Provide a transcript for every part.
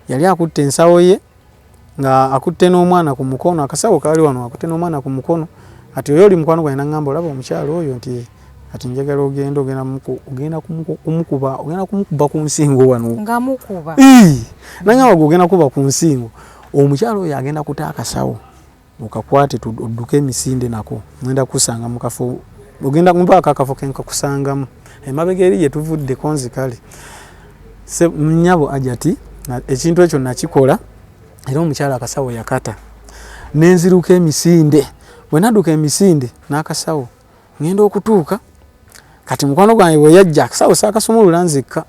yali akutte ensawo ye nga akutte n'omwana ku mukono, akasawo kaali wano akutte n'omwana ku mukono. Ati oyo oli mukwano gwange n'angamba olaba omukyalo oyo nti ati njagala ogenda kumukuba ku nsingo wano. Ngamukuba. N'angamba ogenda kuba ku nsingo. Omukyalo oyo agenda kuta akasawo. Okakwate tudduke emisinde nako. Ngenda kusanga mu kafo. Ogenda mpaka akafo kenka kusangamu. Emabega eri yetuvudde konzikale. Mnyabo ajati ekintu ekyo nakikola era omukyala akasawo yakata. Nenziruka emisinde. Bwe nadduka emisinde n'akasawo ngenda okutuuka kati mukwano gwange we yajja akasawo saakasumulula nzekka.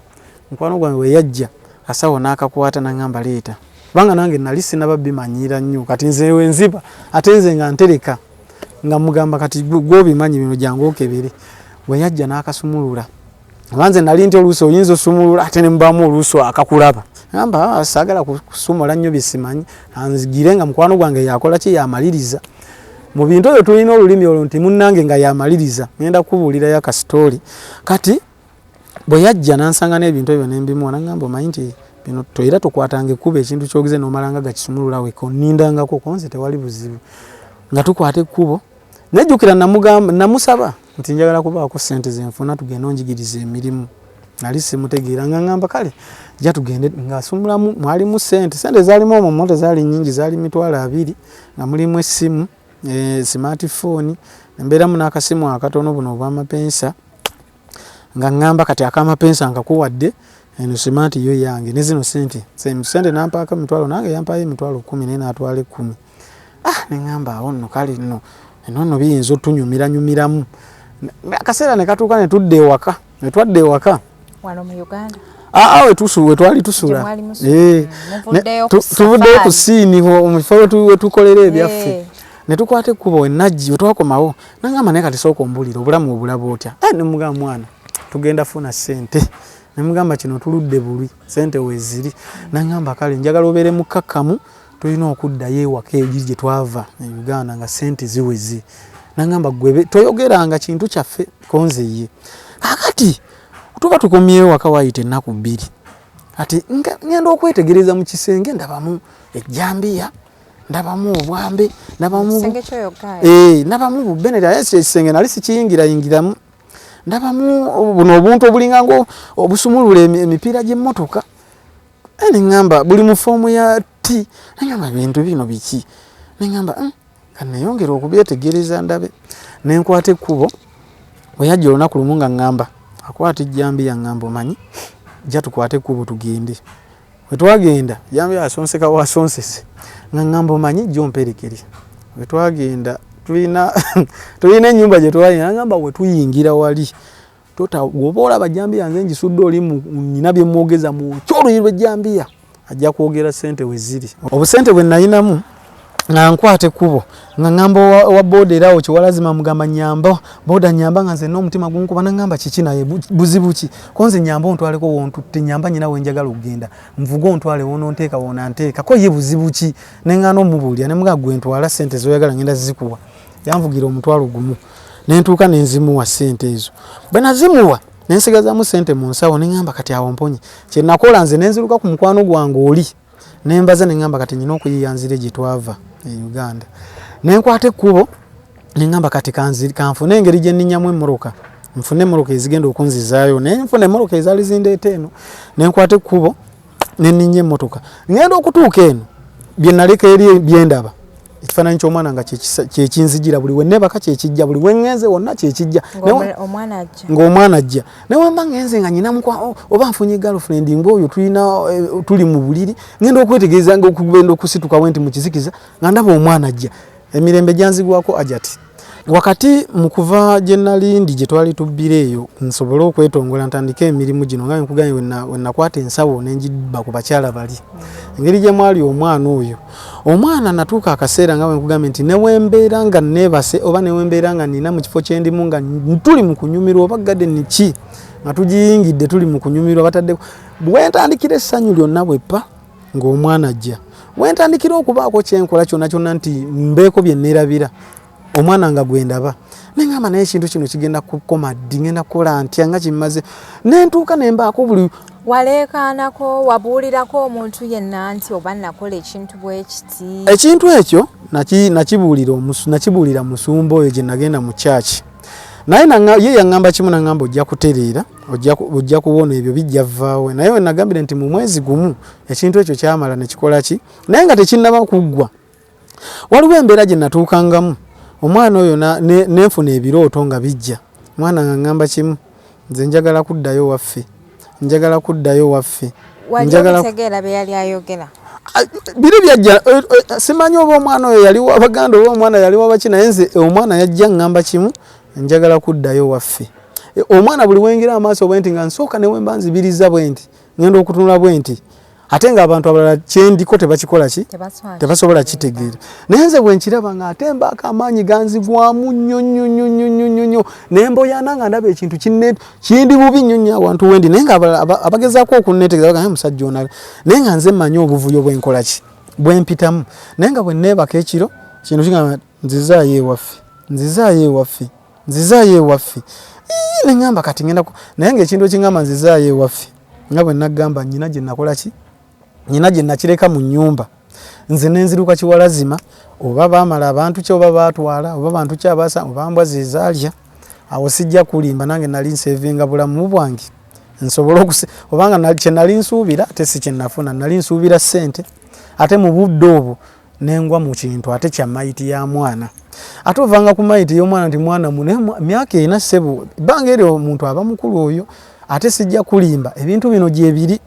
Mukwano gwange we yajja akasawo n'akakwata n'angamba leeta. Banga nange nali sinababimanyira nnyo kati nze wenziba ate nze nga ntereka nga mugamba kati gwobimanyi bino jangu okebere. We yajja n'akasumulula. Abanze nali nti oluuso oyinza osumulula ate ne mbamu oluuso akakulaba. Ngamba saagala kusumula nnyo bisimanyi anzigire nga mukwano gwange yakola ki yamaliriza. Mu bintu ebyo tulina olulimi olwo nti munnange nga yamaliriza. Ngenda kubuulira ya ka story. Kati bwe yajja n'ansanga n'ebintu ebyo n'embimuwa n'angamba omanyi nti bino toyira tukwatanga ekkubo ekintu kyogize n'omalanga gakisumulula weka onnindangako konze tewali buzibu. Nga tukwata ekkubo nejjukira namusaba nti njagala kubaako ssente zenfuna tugenda onjigiriza emirimu. Nali simutegeera nga ngamba kale jja tugende ng'asumulamu mwalimu ssente. Ssente zaalimu omwo mmoto zaali nnyingi zaali $20 nga mulimu essimu smartphone embeeramu n'akasimu akatono buno obw'amapensa nga ngamba kati ak'amapensa nkakuwadde eno smart yo yange ne zino ssente nampaako $1,000 nange yampaayo $10 naye n'atwala 10. Ne ngamba awo nno kale nno eno biyinza otunyumira-nyumiramu. Akaseera ne katuuka ne tudda ewaka. Ne twadda ewaka wano mu Uganda. We twali tusula. Tuvuddeyo ku siini mu kifo we tukolera ebyaffe. Ne tukwata ekkubo we najji we twakomawo. N'angamba naye kati sooka ombulira obulamu obulaba otya. Ne mugamba mwana tugenda funa ssente. Ne mugamba kino tuludde buli ssente weeziri. N'angamba kale njagala obeere mukkakkamu tulina okuddayo ewaka egi gye twava e Uganda nga ssente ziwezi. N'angamba gwe toyogeranga kintu kyaffe konze ye. Kakati tuba tukomyewo waka wayita ennaku 2. Ati ngenda okwetegereza mu kisenge ndabamu ejjambiya, ndabamu obwambe, ndabamu bubenera ekisenge nali sikiyingirayingiramu. Ndabamu buno obuntu obulinga ngo obusumulula emipiira gy'emmotoka. Ne ngamba buli mu foomu ya T. Ne ngamba bintu bino biki? Ne ngamba kaneyongera okubyetegereza ndabe. Ne nkwata ekkubo we yajja olunaku lumu nga ngamba akwata ejjambiya ngamba omanyi jja tukwate ekkubo tugende. We twagenda jambiya asonseka wasonsese nga ngamba omanyi jja omperekere. We twagenda tulina ennyumba gye twalina ngamba we tuyingira wali woba olaba jambiya nze ngisudde oli nnyina bye mwogeza mu kyoluyi lw'ejjambiya ajja kwogera ssente we ziri. Obusente bwe nayinamu nga nkwata ekkubo nga ngamba wa boda era kiwalazima mugamba nyamba boda nyamba nga nze n'omutima gunkuba n'angamba kiki naye buzibu ki konze nyamba ontwaleko wontutte nyamba nyina we njagala okugenda nvuga ontwale wononteeka wonanteeka ko ye buzibu ki n'engana omubuulira ne mugamba gwe ntwala ssente zoyagala ngenda zikuwa. Yanvugira omutwalo gumu nentuuka nenzimuwa ssente ezo. Bwe nazimuwa nensigazaamu ssente mu nsawo n'engamba kati awo mponye kye nakola nze nenziruka ku mukwano gwange oli nembaza n'engamba kati nyina okuyiyanzira gye twava e Uganda. Nenkwata ekkubo n'engamba kati kanfune engeri gye nninyamu emmoroka nfune emmoroka ezigenda okunzizaayo nenfune emmoroka ezaali zindeeta eno. Nenkwata ekkubo nenninnya emmotoka ngenda okutuuka eno bye naleka eri byendaba ekifaananyi ky'omwana nga kyekinzijira buli we nebaka kyekijja buli we ngenze wonna kyekijja ng'omwana ajja newe mba ngenze nga nyina oba nfunye girlfriend ng'oyo tuli mu buliri ngenda okwetegereza nga okugenda okusituka wenti mu kizikiza nga ndaba omwana ajja emirembe gyanzigwako ajati. Wakati mu kuva gye nalindi gye twali tubbira eyo nsobole okwetongola ntandike emirimu gino nga nkuganye we nakwata ensawo n'engibba ku bakyala bali engeri gye mwali omwana oyo. Omwana natuuka akaseera nga we nkugambye nti ne wembeera nga neebase oba ne wembeera nga nina mu kifo kye ndimu nga tuli mu kunyumirwa oba gadeni ki nga tugiyingidde tuli mu kunyumirwa bataddeko bwe ntandikira essanyu lyonna bweppa ng'omwana ajja bwe ntandikira okubaako kyenkola kyonna kyonna nti mbeeko bye neerabira omwana nga gwendaba nengamba naye ekintu kino kigenda kukoma ddi ngenda kukola ntya nga kimmaze nentuuka nembaako buli waleekaanako wabuulirako omuntu yenna nti oba nakola ekintu bwekiti? Ekintu ekyo nakibuulira musumba oyo gye nagenda mu kyaki. Naye ye yaŋŋamba kimu naŋŋamba ojja kutereera ojja kuwona ebyo bijja vaawe. Naye we nagambire nti mu mwezi gumu ekintu ekyo kyamala ne kikola ki naye nga tekinnaba kuggwa. Waliwo embeera gye natuukangamu omwana oyo nenfuna ebirooto nga bijja. Mwana ng'aŋŋamba kimu nze njagala kuddayo waffe. Njagala kuddayo waffe. Wajja kutegeera bye yali ayogera? Biri byajja simanyi oba omwana oyo yali wa Baganda oba omwana yali wa baki naye nze omwana yajja ngamba kimu njagala kuddayo waffe. Omwana buli wengira amaaso bwenti nga nsooka ne wemba nzibiriza bwenti ngenda okutunula bwenti ate nga abantu abalala kyendiko tebakikola ki tebasobola kitegeera. Naye nze bwe nkiraba nga ate mbaako amaanyi ganzigwamu nnyo nemboyana nga ndaba ekintu kindi bubi nnyo awantu wendi naye nga abagezaako okunneetegereza baga musajja onala naye nga nze mmanyi obuvuyo bwenkola ki bwempitamu naye nga bwe nneebaka ekiro kintu kigamba nzizaayo ewaffe nzizaayo ewaffe ne ngamba kati ngenda naye ng'ekintu ekingamba nzizaayo ewaffe nga bwe nagamba nnyina gye nakola ki nnyina gye nakireka mu nnyumba nze nenziruka kiwalazima oba baamala abantu kye oba baatwala oba bantu ki abaasa oba mbwa ze zaalya awo sijja kulimba nange nali nsevinga bulamu bwange nsobola obanga kye nali nsuubira ate si kye nafuna nali nsuubira ssente ate mu budde obwo nengwa mu kintu ate kya mayiti ya mwana ate ovanga ku mayiti y'omwana nti mwana myaka ena ssebo ebbanga eryo omuntu aba mukulu oyo ate sijja kulimba ebintu bino gye biri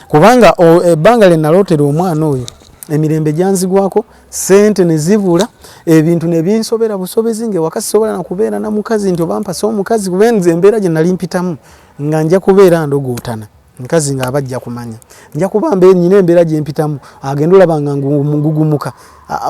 kubanga ebbanga lye nalootera omwana oyo emirembe gyanzigwako ssente ne zibula ebintu ne binsobera busobezi ng'ewaka sisobola na kubeera na mukazi nti oba mpasa omukazi kuba nze embeera gye nali mpitamu nga nja kubeera ndogootana mukazi nga abajja kumanya nja kuba nnyina embeera gye mpitamu agenda olaba nga ngugumuka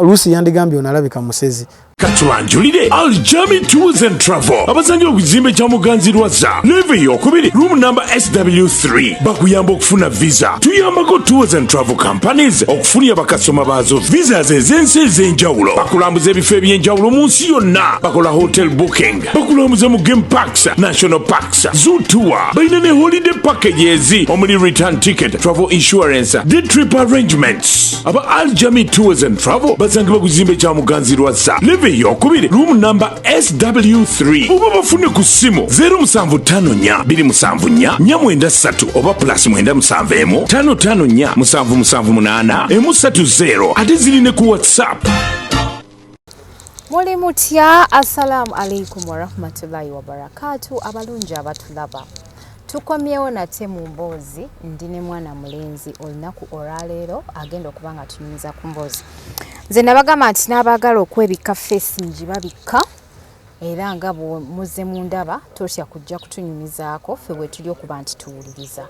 Lucy yandigambye onalabika musezi. Katulanjulire Aljami Tours and Travel abazanjira okuzimba kya Muganzirwaza level yokubiri room number SW3 bakuyamba okufuna visa. Tuyambako Tours and Travel Companies okufunira bakasoma baazo visa z'ensi ez'enjawulo. Bakulambuza ebifo eby'enjawulo mu nsi yonna. Bakola hotel booking, bakulambuza mu game parks, national parks, zoo tour, balina ne holiday packages omuli return ticket, travel insurance, day trip arrangements. Aba Aljami Tours and Travel bazangibwa kuzimba kya Muganzirwaza level yokubiri room number SW3 oba bafune ku ssimu 0754274493 oba +971 5547778 ate zirine ku WhatsApp. Muli mutya? Assalamu alaikum warahmatullahi wabarakatuh. Abalungi abatulaba tukomyewo nate mu mboozi ndi ne mwana mulenzi olunaku olwaleero agenda okuba nga tunyumiza ku mboozi. Nze nabagamba nti n'abaagala okwebika feesi ngibabika era nga muze mu ndaba tosya kujja kutunyumizaako ffe bwe tuli okuba nti tuwuliriza.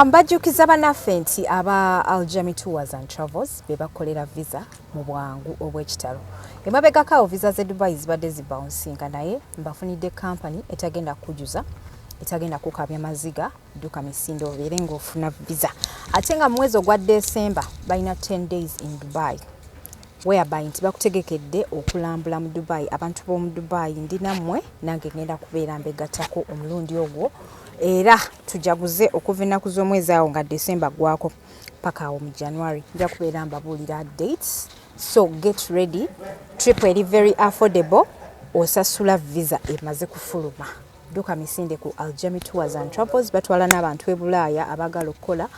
Mbajjukiza bannaffe nti aba Aljami Tours and Travels be bakolera visa mu bwangu obw'ekitalo. Emabegakawo visa ze Dubai zibadde zibawunsinga naye mbafunidde kampani etagenda kujuza etagenda kukabya maziga duka misindo obeere ng'ofuna visa. Ate nga mu mwezi ogwa December balina 10 days in Dubai whereby nti bakutegekedde okulambula mu Dubai. Abantu b'omu Dubai ndi nammwe nange ngenda kubeera mbegattako omulundi ogwo era tujaguze okuva ennaku z'omwezi awo nga December gwako paka awo mu January nja kubeera mbabuulira dates, so get ready. Trip eri very affordable, osasula visa emaze kufuluma. Duka misinde ku Aljami Tours and Travels batwala n'abantu e Bulaaya abagala okukola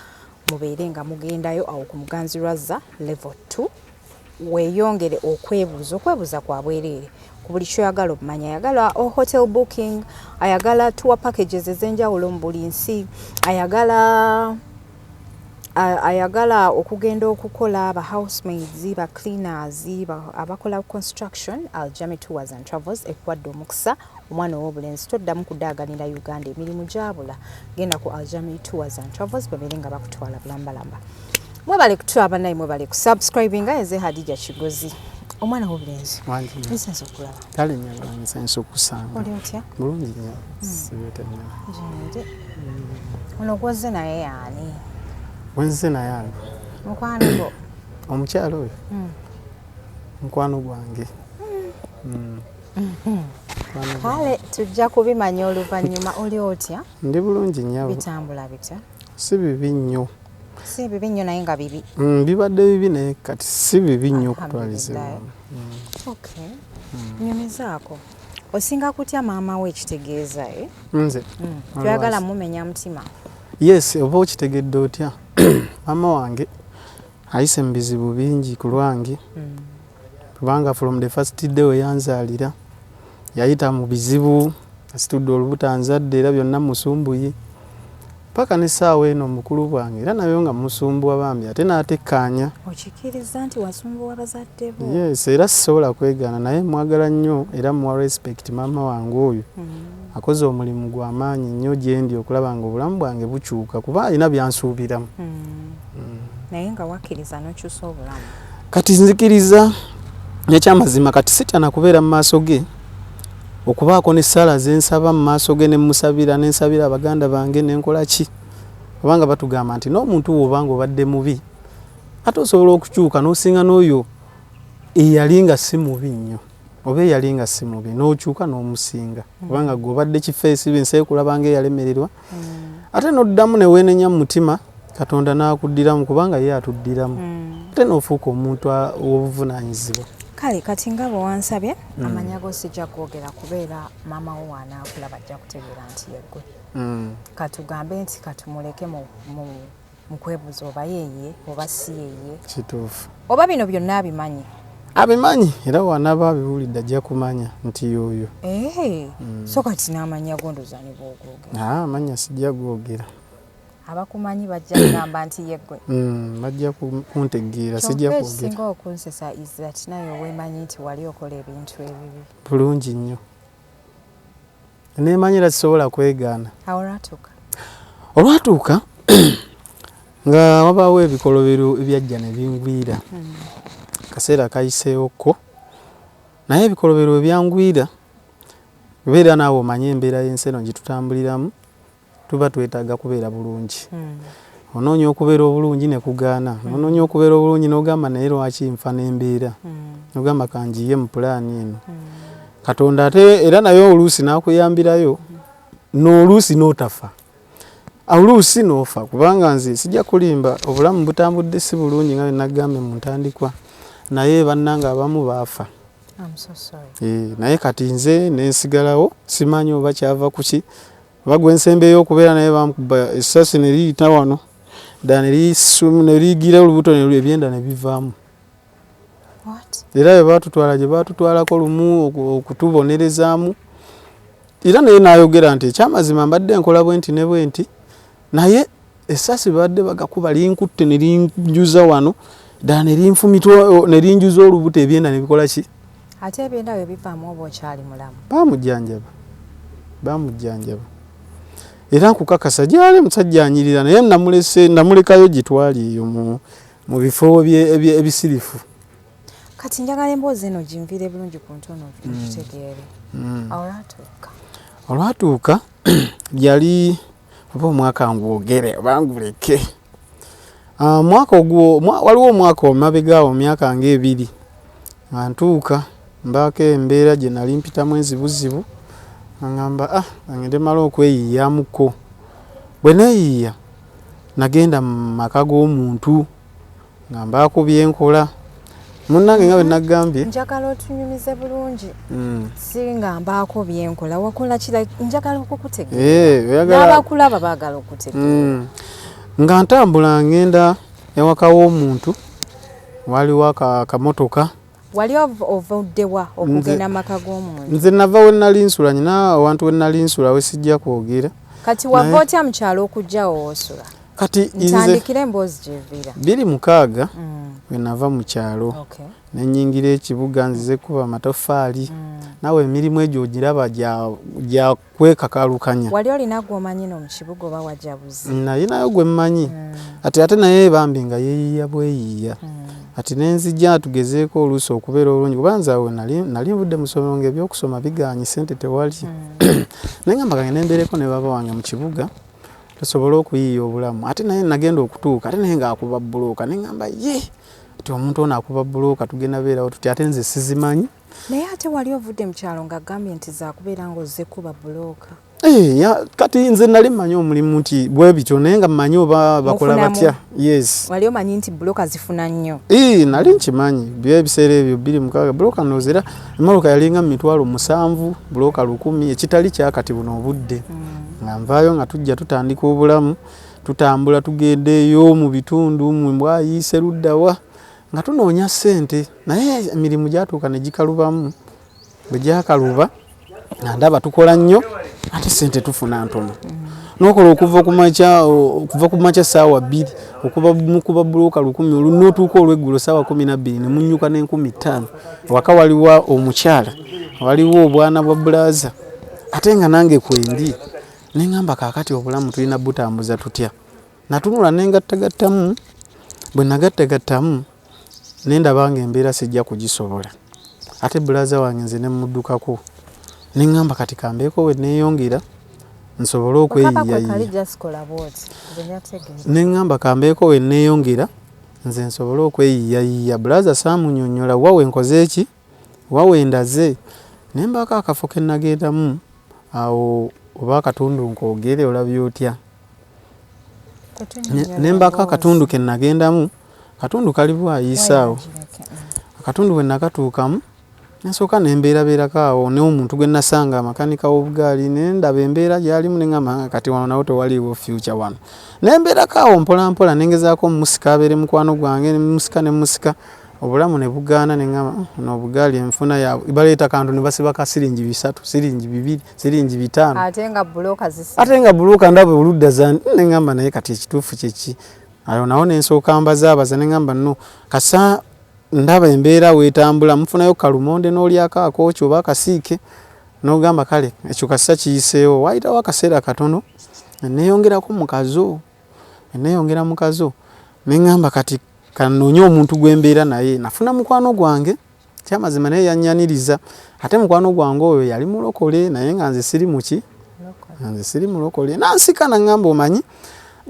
mubeere nga mugendayo awo ku Muganzirwaza level 2 weeyongere okwebuuza kwa bwereere ku buli kyoyagala okumanya. Ayagala hotel booking, ayagala tour packages ez'enjawulo mu buli nsi, ayagala okugenda okukola ba housemaids, ba cleaners, abakola construction. Aljami Tours and Travels ekwadde omukisa omwana ow'obulenzi toddamu kudaaganira Uganda emirimu gyabula. Genda ku Aljami Tours and Travels babeere nga bakutwala bulambalamba. Mwebale kutwaba naye mwebale kusubscribinga eze Hadija Kigozi. Omwana w'obulenzi nsenso okulaba kale nyange nsenso okusanga oli otya? bulungi nnyo sibete nnyo nje ono gwozze naye yaani wenze naye mukwano omukyalo oyo mukwano gwange Kale tujja kubimanya oluvannyuma. Oli otya? Ndi bulungi nnyo. Bitambula bitya? Si bibi nnyo. Si bibi nnyo naye nga bibi. Bibadde bibi naye kati si bibi nnyo okutwalizibwa. Okay. Nyumizaako. Osinga kutya maama we ekitegeeza Nze. Tuyagala mumenya mutima. Yes, oba okitegedde otya? Maama wange ayise mu bizibu bingi ku lwange. Kubanga from the first day we yanzaalira yayita mu bizibu, asitudde olubuto anzadde era byonna musumbuye. Paka n'essaawa eno mukulu bwange era nayo nga musumbuwa bambi ate n'atekkaanya. Okikiriza nti wasumbuwa bazadde bo? Yes, era sisobola kwegaana naye mwagala nnyo era muwa respect maama wange oyo. Akoze omulimu gw'amaanyi nnyo gye ndi okulaba nga obulamu bwange bukyuka kuba alina byansuubiramu. Naye nga wakkiriza n'okyusa obulamu. Kati nzikiriza n'ekyamazima kati sitya na kubeera mu maaso ge okubaako n'essaala ze nsaba mu maaso ge ne musabira n'ensabira abaganda bange n'enkola ki kubanga batugamba nti n'omuntu w'obanga obadde mubi ate osobola okukyuka n'osinga n'oyo eyali nga si mubi nnyo oba eyali nga si mubi n'okyuka n'omusinga kubanga gwe obadde kifeesi binse kulabanga eyalemererwa ate n'oddamu ne weenenya mu mutima Katonda n'akuddiramu kubanga ye atuddiramu ate n'ofuuka omuntu w'obuvunaanyizibwa. Kale kati nga bwe wansabye amanya go sijja kwogera kubeera maama wo wanaakulaba ajja kutegeera nti yeggwe. Katugambe nti katumuleke mu kwebuuza oba yeeye oba si yeeye. Kituufu. Oba bino byonna abimanyi? Abimanyi era wanaaba abiwulidde ajja kumanya nti yoyo. So kati n'amanya gondoza ne bw'ogoogera? Amanya sijja googera. Abakumanyi bajja kugamba nti yeggwe? Bajja kuntegeera sijja kwogera. Kyokka ekisinga okunsesa is that nayo weemanyi nti wali okola ebintu ebibi. Bulungi nnyo. Neemanyira sisobola kwegaana. Awo olwatuuka? Olwatuuka nga wabaawo ebikolobero ebyajja ne bingwira. Kaseera kayiseewokko naye ebikolobero ebyangwira beera naawe omanye embeera y'ensi eno gye tutambuliramu tuba twetaaga kubeera bulungi. Onoonya okubeera obulungi ne kugaana. Onoonya okubeera obulungi n'ogamba naye lwaki nfa n'embeera. N'ogamba kangiye mu pulaani eno. Katonda ate era nayo oluusi n'akuyambirayo n'oluusi n'otafa. Oluusi n'ofa kubanga nze sijja kulimba obulamu butambudde si bulungi nga bwe nagambye mu ntandikwa naye bannanga abamu baafa. I'm so sorry. Naye kati nze nensigalawo simanyi oba kyava ku ki. Bagwe ensembeyo okubeera naye bamukuba essasi ne liyita wano ddala ne liyigira olubuto ebyenda ne bivaamu. Era bwe baatutwala gye baatutwalako lumu okutubonerezaamu era naye n'ayogera nti ekyamazima mbadde nkola bwenti ne bwenti naye essasi badde bagakuba linkutte ne linjuza wano ddala ne linfumitwa ne linjuza olubuto ebyenda ne bikola ki? Ate ebyenda bwe bivaamu oba okyali mulamu? Baamujjanjaba. Era nkukakasa gyali musajja anyirira naye namulekayo gye twali eyo mu bifo ebisirifu. Kati njagala emboozi eno ginviire bulungi ku ntono okitegeere. Olwatuuka yali oba omwaka ngwogere oba nguleke. Mwaka ogwo waliwo omwaka omabegaawo myaka ng'ebiri nga ntuuka mbaako embeera gye nali mpitamu enzibuzibu ngamba ngende mala okweyiyamuko. Bwe neeyiya nagenda mu maka g'omuntu nga mbaako byenkola. Munnange nga bwe nagambye njagala otunyumize bulungi. Si nga mbaako byenkola wakola kira njagala okukutegeera. N'abakulaba baagala okutegeera. Nga ntambula ngenda ewaka w'omuntu waliwo akamotoka. Wali ovuddewa okugenda maka g'omuntu? Nze nava we nali nsula nyina awantu we nali nsula we sijja kwogera. Kati wava otya mu kyalo okujjawo w'osula? Kati ntandikira emboozi gy'eviira. 26 we nava mu kyalo nenyingira ekibuga nzize kuba amatoffaali nawe emirimu egyo ogiraba gya kwekakalukanya. Wali olina gw'omanyi no mu kibuga oba wajabuzi? Naye nayo gwe mmanyi ate naye bambi nga yeeyiya bweyiiya ati nenzija tugezeeko oluusi okubeera obulungi kubanza awo nali nvudde mu ssomero ng'ebyokusoma bigaanyi ssente tewali naye ngamba gange nembeereko ne baba wange mu kibuga tusobole okuyiiya obulamu ate naye nagenda okutuuka ate naye ng'akuba bbulooka ne ngamba ye ti omuntu ono akuba bulooka tugenda beerawo tuti ate nze sizimanyi. Naye ate wali ovudde mu kyalo ng'agambye nti zaakubeera ng'ozze kuba bulooka. Kati nze nali mmanyi omulimu nti bwe bityo naye nga mmanyi oba bakola batya. Yes. Wali omanyi nti bulooka zifuna nnyo? Nali nkimanyi ebiseera ebyo 26 bulooka nozera emmotoka yalinga mu mitwalo 7 bulooka 100 ekitali kyakati buno obudde. Nga nvaayo nga tujja tutandika obulamu tutambula tugenda eyo mu bitundu mu Mbwayiise luddawa nga tunoonya ssente naye emirimu gyatuuka ne gikalubamu. Bwe gyakaluba nga ndaba tukola nnyo ate ssente tufuna ntono. N'okola okuva ku makya ssaawa 2 okuba bulooka 100 n'otuuka olw'eggulo ssaawa 12 ne munnyuka n'50,000. Waka waliwo omukyala waliwo obwana bwa bulaaza ate nga nange kwendi ne ngamba kaakati obulamu tulina butambuza tutya. Natunula nengattagattamu bwe nagattagattamu ne ndaba nga embeera sijja kugisobola ate bulaaza wange nze ne muddukako ne ngamba kati kambeeko we neeyongera nsobole okweyiyayiya. Ne ngamba kambeeko we neeyongera nze nsobole okweyiyayiya. Bulaaza saamunyonnyola wawe nkoze eki wawe ndaze ne mbaako akafo ke nagendamu awo oba akatundu nkoogere olabye otya. Ne mbaako akatundu ke nagendamu katundu kali Bwayiise awo. Akatundu bwe nakatuukamu nsooka nembeerabeerako awo n'omuntu gwe nasanga amakanika w'obugaali ne ndaba embeera gy'alimu ne ngamba kati wano nawo tewaliiwo future wano. Ne mbeerako awo mpola mpola ne ngezaako omusika abeere mukwano gwange ne musika obulamu ne bugaana ne ngamba n'obugaali enfuna yaabwe baleeta kantu ne basiba ka siringi 3 siringi 2 siringi 5 ate nga bulooka ndaba oludda zani ne ngamba naye kati ekituufu kyeki. Ayo nawo ne nsooka mbazaabaza ne ngamba no kasa ndaba embeera weetambula mufunayo kalumonde n'olyako akooki oba akasiike n'ogamba kale ekyo kasa kiyiseewo. Waayitawo akaseera katono neeyongerako mukazo ne ngamba kati kanoonye omuntu gw'embeera naye. Nafuna mukwano gwange kyamazima naye yannyaniriza ate mukwano gwange oyo yali mulokole naye nga nze siri mulokole. Nansika nangamba omanyi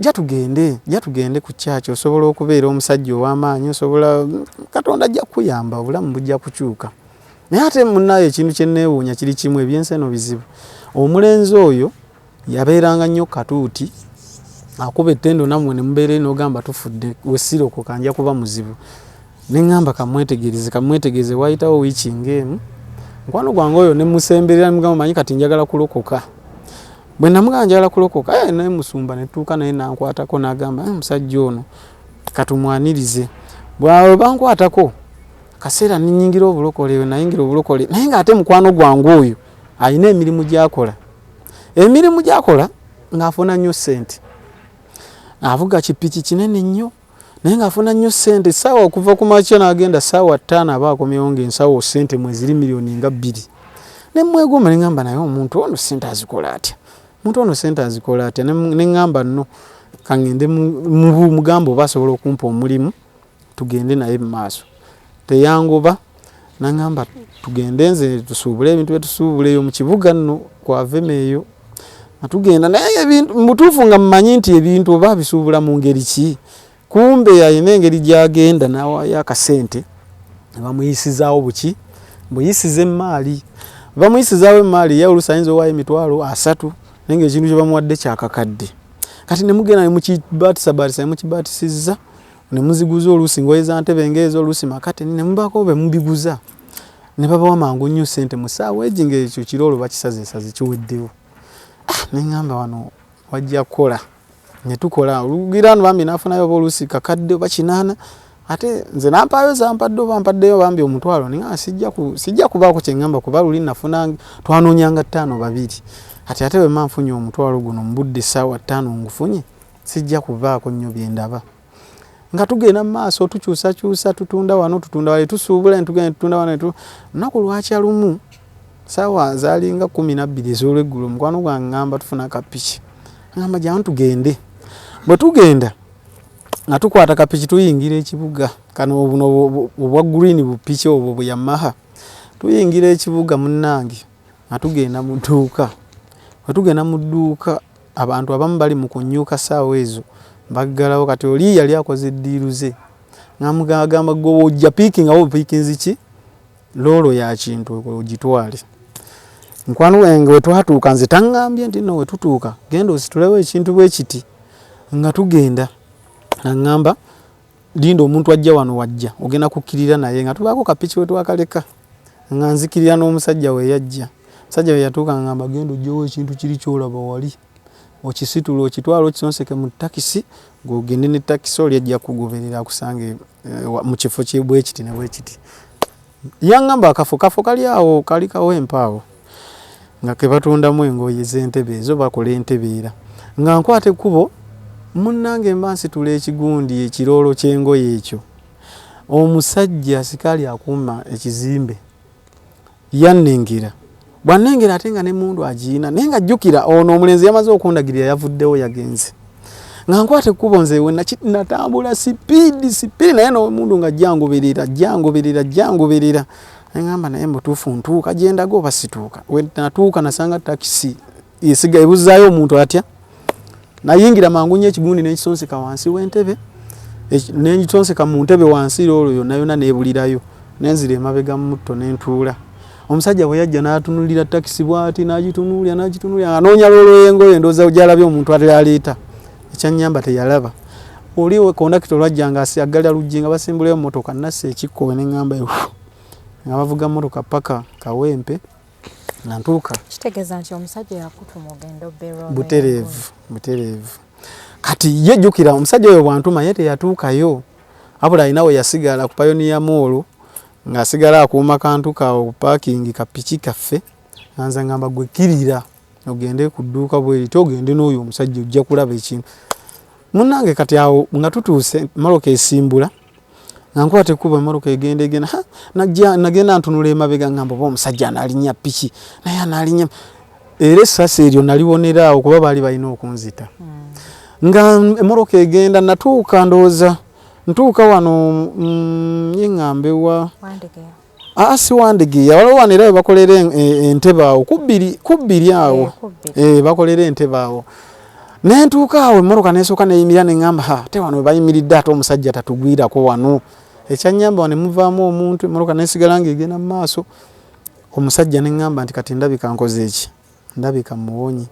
jja tugende ku kyaki osobola okubeera omusajja ow'amaanyi osobola Katonda ajja kuyamba obulamu bujja kukyuka. Naye ate munnaye ekintu kye neewuunya kiri kimu ebyenseno bizibu. Omulenzi oyo yabeeranga nnyo katuuti akuba ettendo nammwe ne mubeere n'ogamba tufudde wesirokoka nja kuba muzibu. Ne ngamba kamwetegereze waayitawo wiiki ng'emu mukwano gwange oyo ne musemberera mugamba manyi kati njagala kulokoka. Bwe namugamba njagala kulokoka naye musumba ne tuuka naye nankwatako n'agamba musajja ono katumwanirize. Bw'awe bankwatako kaseera ninnyingira obulokole nayingira obulokole naye ng'ate mukwano gwange oyo alina emirimu gy'akola ng'afuna nnyo ssente. Avuga kipiki kinene nnyo naye ng'afuna nnyo ssente. Ssaawa okuva ku makya n'agenda ssaawa 5 aba akomyewo ng'ensawo ssente mwe ziri miliyoni nga 2. Ne mwegomba ne ngamba naye omuntu ono ssente azikola atya? Ne ngamba nno kangende mugamba oba asobola okumpa omulimu tugende naye mu maaso. Teyangoba nangamba tugende nze tusuubule ebintu byetusuubula eyo mu kibuga nno kwavema eyo. Tugenda naye ebintu mutuufu nga mmanyi nti ebintu oba bisuubula mu ngeri ki. Kumbe alina engeri gy'agenda n'awaayo akasente ne bamuyisizaawo buki buyisize emmaali. Bamuyisizaawo emmaali ye oluusi ayinza owaayo emitwalo 3 naye ng'ekintu kye bamuwadde kyakakadde. Kati ne mugenda ne mukibaatisabaatisa ne mukibaatisiza ne muziguza oluusi ngoye za ntebe ng'ezo oluusi makate ne mubaako be mubiguza ne babawa mangu nnyo ssente mu ssaawa egi ng'ekyo kiro olwo bakisazeesaze kiweddewo. Ne ngamba wano wajja kukola ne tukola olugiraano bambi n'afunayo oba oluusi kakadde oba 8 ate nze nampaayo zampadde oba mpaddeyo bambi omutwalo ne sijja kubaako kye ngamba kuba luli nafuna twanoonyanga 5 ate bwe manfunye omutwalo guno mu budde ssaawa 5 ngufunye sijja kubaako nnyo bye ndaba. Nga tugenda mu maaso tukyusakyusa tutunda wano tutunda wale tusuubula tugenda tutunda wano lunaku lwakya lumu ssaawa zaalinga 12 ez'olweggulo mukwano gwange ngamba tufuna akapiki ngamba jyamu tugende. Bwe tugenda nga tukwata kapiki tuyingira ekibuga kano buno obwa green bupiki obwo bwe Yamaha tuyingira ekibuga munnange nga tugenda mu dduuka. Bwe tugenda mu dduuka abantu abamu bali mu kunnyuka ssaawa ezo baggalawo kati oli yali akoze eddiiru ze ngamugamba go ojja picking awo pickings ki lolo ya kintu ogitwale nkwano wenge wetwatuuka nze tangambye nti no wetutuuka genda ositulewo ekintu bwe kiti nga tugenda ngamba linda omuntu ajja wano wajja ogenda kukkirira naye nga tubaako kapiki wetwakaleka nga nzikirira n'omusajja we yajja musajja we yatuuka ngamba genda ojjewo ekintu kiri kyolaba wali okisitula okitwala okisonseke mu takisi gogende ne takisi oli ajja kugoberera akusange mu kifo kye bwe kiti ne bwe kiti yangamba kafo kali awo kali kawo empaawo nga ke batundamu engoye z'entebe ezo bakola entebeera nga nkwate kubo munnange mbansitula ekigundi ekirolo ky'engoye ekyo omusajja sikali akuuma ekizimbe yannengera bwannengera ate nga ne mundu agiina naye nga jjukira ono omulenzi yamaze okundagirira yavuddewo yagenze nga nkwate kubo nze we natambula sipiidi naye n'omundu nga jangoberera ngamba naye mutuufu ntuuka gyendaga oba situuka we natuuka nasanga takisi esiga ebuzaayo omuntu atya nayingira mangu nnyo ekigundi n'ekisonseka wansi w'entebe n'ekisonseka mu ntebe wansi loolo yonna neebulirayo nenzira emabega mu mutto n'entuula omusajja bwe yajja n'atunulira takisi bw'ati n'agitunuulira anoonya loolo y'engoye ndowooza gy'alabye omuntu aleeta ekyannyamba teyalaba oliwo kondakita olwajja nga asiaggalira luggi nga basimbulayo emmotoka nassa ekikkowe n'eŋŋamba nga bavuga mmotoka paka Kawempe nga ntuuka kitegeeza nti omusajja yakutuma ogendo Berwa butereevu kati ye jjukira omusajja oyo bwantuma ye teyatuukayo abula alina we yasigala ku Pioneer Mall ng'asigala akuuma kantu kawo paakingi kapiki kaffe nze ngamba gwe kirira ogende ku dduuka bweri togende n'oyo omusajja ojja kulaba ekintu munnange kati awo nga tutuuse maloka esimbula nga nkwate kuba maloka egenda nagenda ntunula emabega ngamba oba omusajja anaalinnya piki naye anaalinnya era essasi eryo naliwonera awo kuba baali balina okunzita nga emmotoka egenda natuuka ndowooza ntuuka wano yeŋŋambewa si Wandegeya waliwo wano era bakolera entebe awo kubbiri awo bakolera entebe awo nentuuka awo emmotoka nesooka neyimirira neŋŋamba ate wano bayimiridde ate omusajja tatugwirako wano ekyannyamba wano nemuvaamu omuntu emmotoka nesigala ng'egenda mu maaso omusajja neŋŋamba nti kati ndabika nkoze eki ndabika muwonyi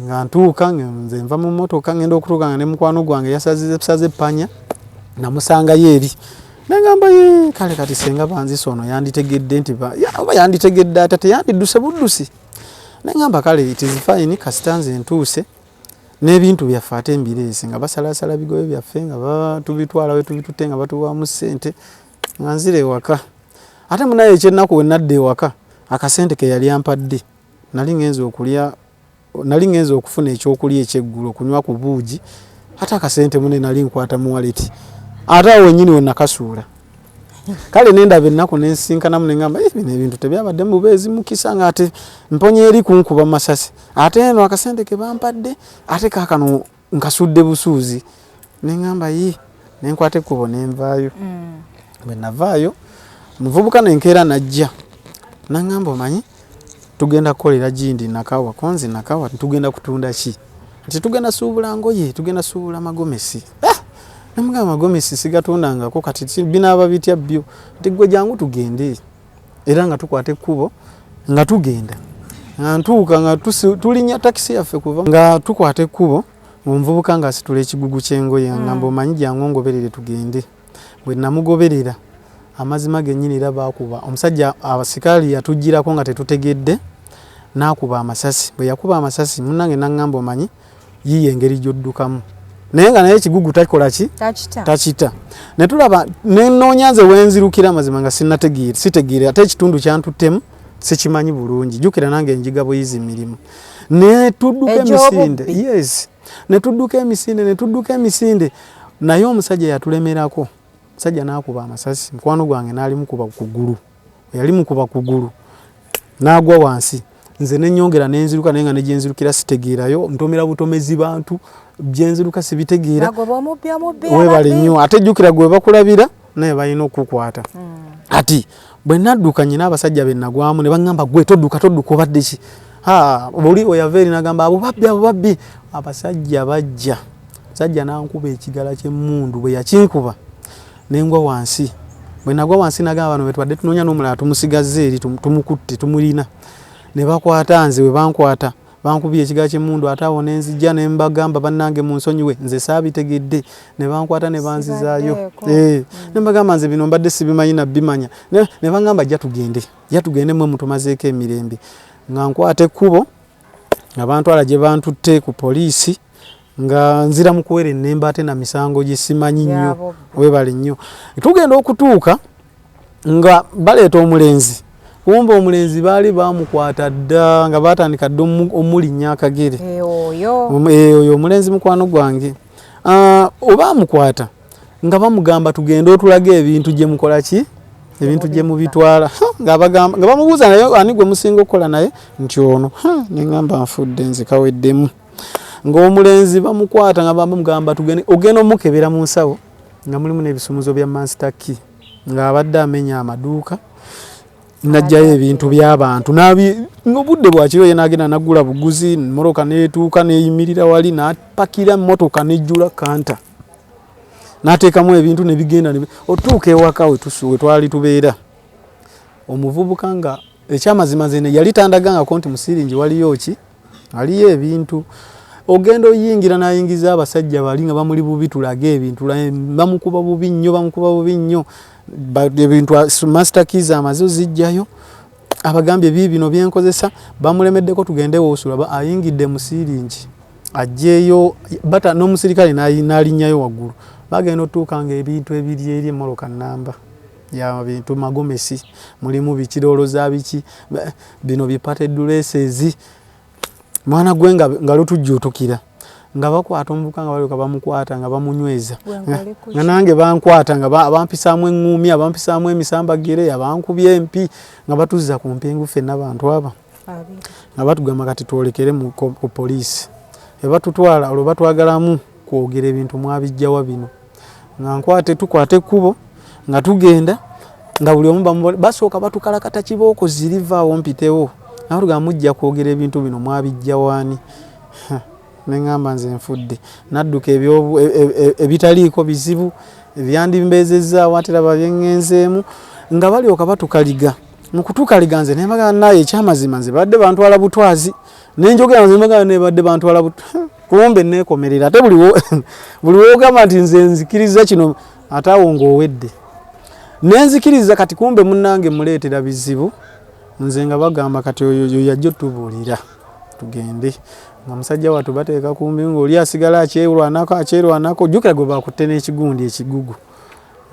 nga ntuuka nze nva mu mmotoka ngenda okutuuka nga ne mukwano gwange yasaze ppanya namusangayo eri neŋŋamba kale kati senga banzisa ono yanditegedde nti oba yanditegedde ate teyandidduse buddusi neŋŋamba kale it is fine kasita nze ntuuse n'ebintu byaffe ate mbireese nga basalasala bigoye byaffe nga tubitwala we tubitutte nga batuwaamu ssente nga nzire ewaka ate munaye ekyennaku we nadda ewaka akasente ke yali ampadde nali ngenza okufuna ekyokulya ekyeggulo okunywa ku buugi ate akasente mune nali nkwata mu waleti ate awo wennyini we nakasuula kale nendaba ennaku nensinkanamu neŋŋamba bino ebintu tebyabadde mu bubeezi mukisa nga ate mponya eri kunkuba masasi ate eno akasente ke bampadde ate kaakano nkasudde busuuzi neŋŋamba nenkwata ekkubo nenvaayo bwe navaayo omuvubuka nenkeera najja naŋŋamba omanyi tugenda kukolera gindi nakawa konzi nakawa tugenda kutunda ki nti tugenda suubula ngoye tugenda suubula magomesi namugamba magomesi sigatundangako kati binaaba bitya byo nti gwe jangu tugende era nga tukwata ekkubo nga tugenda nga ntuuka nga tulinnya takisi yaffe kuva nga tukwata ekkubo omuvubuka nga asitula ekigugu ky'engoye ngamba omanyi jangu ngoberere tugende bwe namugoberera amazima gennyini era baakuba omusajja abasikaali yatugirako nga tetutegedde n'akuba amasasi bwe yakuba amasasi munnange naŋŋamba omanyi yiye engeri gy'oddukamu naye nga naye ekigugu takola ki takita ne tulaba nenoonya nze wenzirukira amazima nga sitegeere ate ekitundu kyantuttemu sikimanyi bulungi jjukira nange enjiga buyizi mirimu netudduka emisinde naye omusajja yatulemerako omusajja n'akuba amasasi mukwano gwange n'ali mukuba kugulu yali mukuba kugulu n'agwa wansi nze nenyongera nenziruka naye nga negenzirukira sitegeerayo ntomera butomezi bantu byenziruka sibitegeera webale nnyo ate jjukira gwe bakulabira naye balina okukwata ati bwe nadduka nyina abasajja be nagwamu ne baŋŋamba gwe todduka obadde ki oli oyava eri nagamba abo babbi abasajja bajja musajja n'ankuba ekigala ky'emmundu bwe yakinkuba nengwa wansi bwe nagwa wansi nagamba bano betwadde tunoonya n'omulala tumusigaze eri tumukutte tumulina ne bakwata nze we bankwata bankubye ekiga ky'emmundu ate awo ne nzijja ne mbagamba bannange mu nsonyiwe nze saabitegedde ne bankwata ne banzizaayo ne mbagamba nze bino mbadde sibimanyi nabbimanya ne bangamba jja tugende mwe mutumazeeko emirembe nga nkwata ekkubo nga bantwala gye bantutte ku poliisi nga nzira mu kuwera ennemba ate na misango gye simanyi nnyo webale nnyo tugenda okutuuka nga baleeta omulenzi kumbe omulenzi baali bamukwata dda nga batandika dda omulinnya akagere oyo omulenzi mukwano gwange oba amukwata nga bamugamba tugende otulaga ebintu gye mukola ki ebintu gye mubitwala nga bamubuuza naye ani gwe musinga okukola naye nti ono ne ngamba nfudde nze kaweddemu ng'omulenzi bamukwata nga bamugamba tugende ogenda omukebera mu nsawo nga mulimu n'ebisumuzo bya Master Key ng'abadde amenya amaduuka najjayo ebintu by'abantu n'obudde bwakiro ye n'agenda naggula buguzi mmotoka n'etuuka n'eyimirira wali n'apakira mmotoka n'ejjula kanta n'ateekamu ebintu ne bigenda otuuka ewaka we twali tubeera omuvubuka nga ekyamazima nze yali tandagangako nti musiringi waliyo ki waliyo ebintu ogenda oyingira n'ayingiza abasajja bali nga bamuli bubi tulaga ebintu bamukuba bubi nnyo ebintu Master Keys amaze zijjayo abagambye bino byenkozesa bamulemeddeko tugende woosula ayingidde musiringi ajjeeyo bata n'omusirikale n'alinnyayo waggulu bagenda otuuka nga ebintu ebiri eri emmoloka nnamba ya bintu magomesi mulimu bikirolo za biki bino bipate duleses mwana gwe nga lutujjuutukira nga bakwata omuvuka nga balyoka bamukwata nga bamunyweza nga nange bankwata nga abampisaamu eŋŋuumi abampisaamu emisambagire abankubye empi nga batuzza ku mpingu ffenna bantu aba nga batugamba kati twolekere ku poliisi ebatutwala olwo batwagalamu kwogera ebintu mwabijjawa bino nga tukwata ekkubo nga tugenda nga buli omu basooka batukalakata kibooko zirivaawo mpitewo nawe tugamba mujja kwogera ebintu bino mwabijjawaani neŋŋamba nze nfudde nadduka ebitaliiko bizibu ebyandimbeezezaawo ate laba byeŋŋenzeemu nga balyoka batukaliga mu kutukaliga nze nemagana naye ekyamazima nze badde bantwala butwazi nenjogera nze nemagana naye badde bantwala kumbe neekomerera ate buli woogamba nti nze nzikiriza kino ate awo ng'owedde nenzikiriza kati kumbe munnange muleetera bizibu nze nga bagamba kati oyo yajja otubuulira tugende nga musajja watu bateeka kumbi ng'oli asigala akyerwanako jjukira gwe bakutte n'ekigundi ekigugu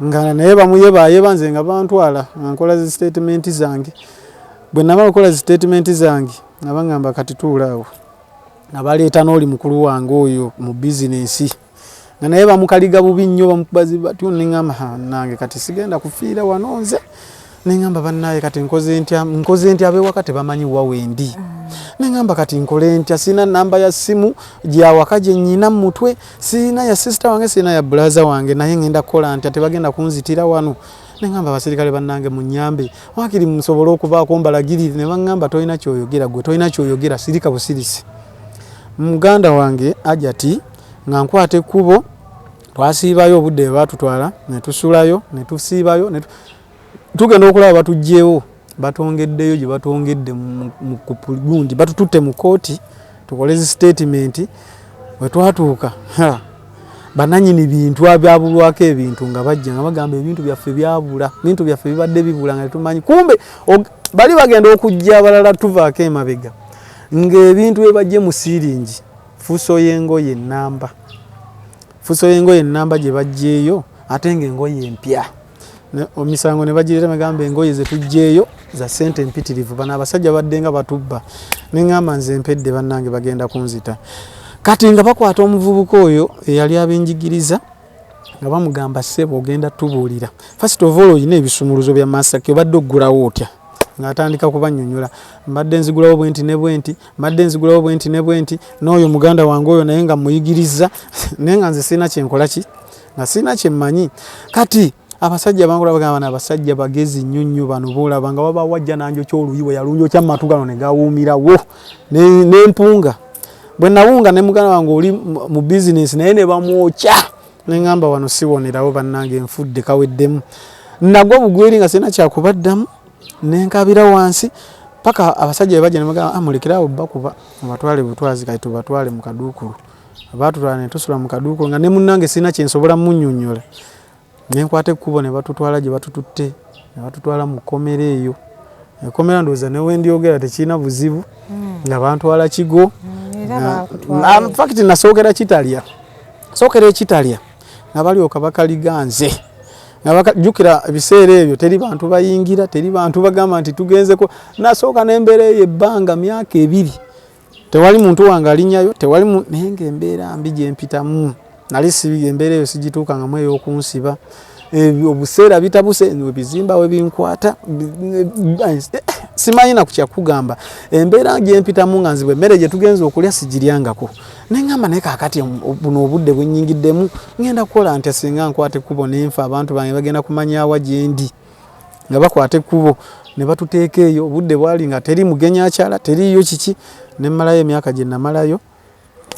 nga naye bamuyebaayeba nze nga bantwala nga nkola zi statement zange bwe namala okukola zi statement zange nga baŋŋamba kati tuulaawo nga baleeta n'oli mukulu wange oyo mu bizinensi nga naye bamukaliga bubi nnyo bamukubazi batyo neŋŋamba nange kati sigenda kufiira wano nze neŋŋamba bannaye kati nkoze ntya ab'ewaka tebamanyi wa wendi neŋŋamba kati nkole ntya sina namba ya simu gyawaka gye nnyina mu mutwe sina ya sister wange sina ya brother wange naye ngenda kukola ntya tebagenda kunzitira wano neŋŋamba abasirikale bannange munnyambe wakiri musobole okubaako mbalagirire ne baŋŋamba tolina kyoyogera gwe tolina kyoyogera sirika busirisi muganda wange Ajati nga nkwata ekkubo twasiibayo obudde bwe baatutwala ne tusulayo ne tusiibayo tugenda okulaba batugjeewo batongeddeyo gye batongedde mu gundi batututte mu kooti tukole zi statement bwe twatuuka bananyini bintu abyabulwako ebintu nga bajja nga bagamba ebintu byaffe byabula bintu byaffe bibadde bibula nga tumanyi kumbe bali bagenda okujja abalala tuvaako emabega ng'ebintu bye bajje mu siringi fuso y'engoye ennamba gye bajjeeyo ate ng'engoye empya omisango ne bagireta megamba engoye ze tujjeeyo za sente empitirivu bano abasajja badde nga batubba neŋŋamba nze mpedde bannange bagenda kunzita kati nga bakwata omuvubuka oyo eyali abenjigiriza nga bamugamba ssebo ogenda tubuulira first of all oyina ebisumuluzo bya Master Key obadde oggulawo otya ng'atandika kubannyonnyola mbadde nzigulawo bwenti ne bwenti mbadde nzigulawo bwenti ne bwenti n'oyo muganda wange oyo naye nga muyigiriza naye nga nze sirina kyenkola ki nga sirina kyemmanyi kati abasajja bangola bagamba n'abasajja bagezi nnyo bano boolaba nga baba wajja nanjo ky'oluyiwe yalunjokya mu matu gano ne gawuumirawo n'empunga bwe nawunga ne muganda wange oli mu bizinesi naye ne bamwokya nengamba wano siwonerawo bannange nfudde kaweddemu nagwa bugweri nga sina kyakubaddamu nenkabira wansi paka abasajja bajja nemagamba amulekerawo bakuba abatwale butwazi kati tubatwale mu kaduukulu abatutwala ne tusula mu kaduukulu nga ne munnange sina kyensobola munnyonnyola nenkwata ekkubo ne batutwala gye batututte ne batutwala mu kkomera eyo ekkomera ndowooza ne wendyogera tekirina buzibu nga bantwala kigo fakiti nasookera kitalya sookera ekitalya nga balyoka bakaliganze jjukira ebiseera ebyo teri bantu bayingira teri bantu bagamba nti tugenzeko nasooka n'embeera eyo ebbanga myaka 2 tewali muntu wange alinnyayo tewali naye ng'embeera mbi gye mpitamu nali sibi embeera eyo sigituukangamu ey'okunsiba obuseera bitabuse ebizimba we binkwata simanyi na kukyakugamba embeera gye mpitamu nga nzibwe emmere gye tugenza okulya sigiryangako nengamba naye kaakati buno obudde bwennyingiddemu ngenda kukola nti singa nkwata ekkubo nenfa abantu bange bagenda kumanyawa gye ndi nga bakwata ekkubo ne batuteeka eyo obudde bwali nga teri mugenya akyala teriyo kiki nemmalayo emyaka gye namalayo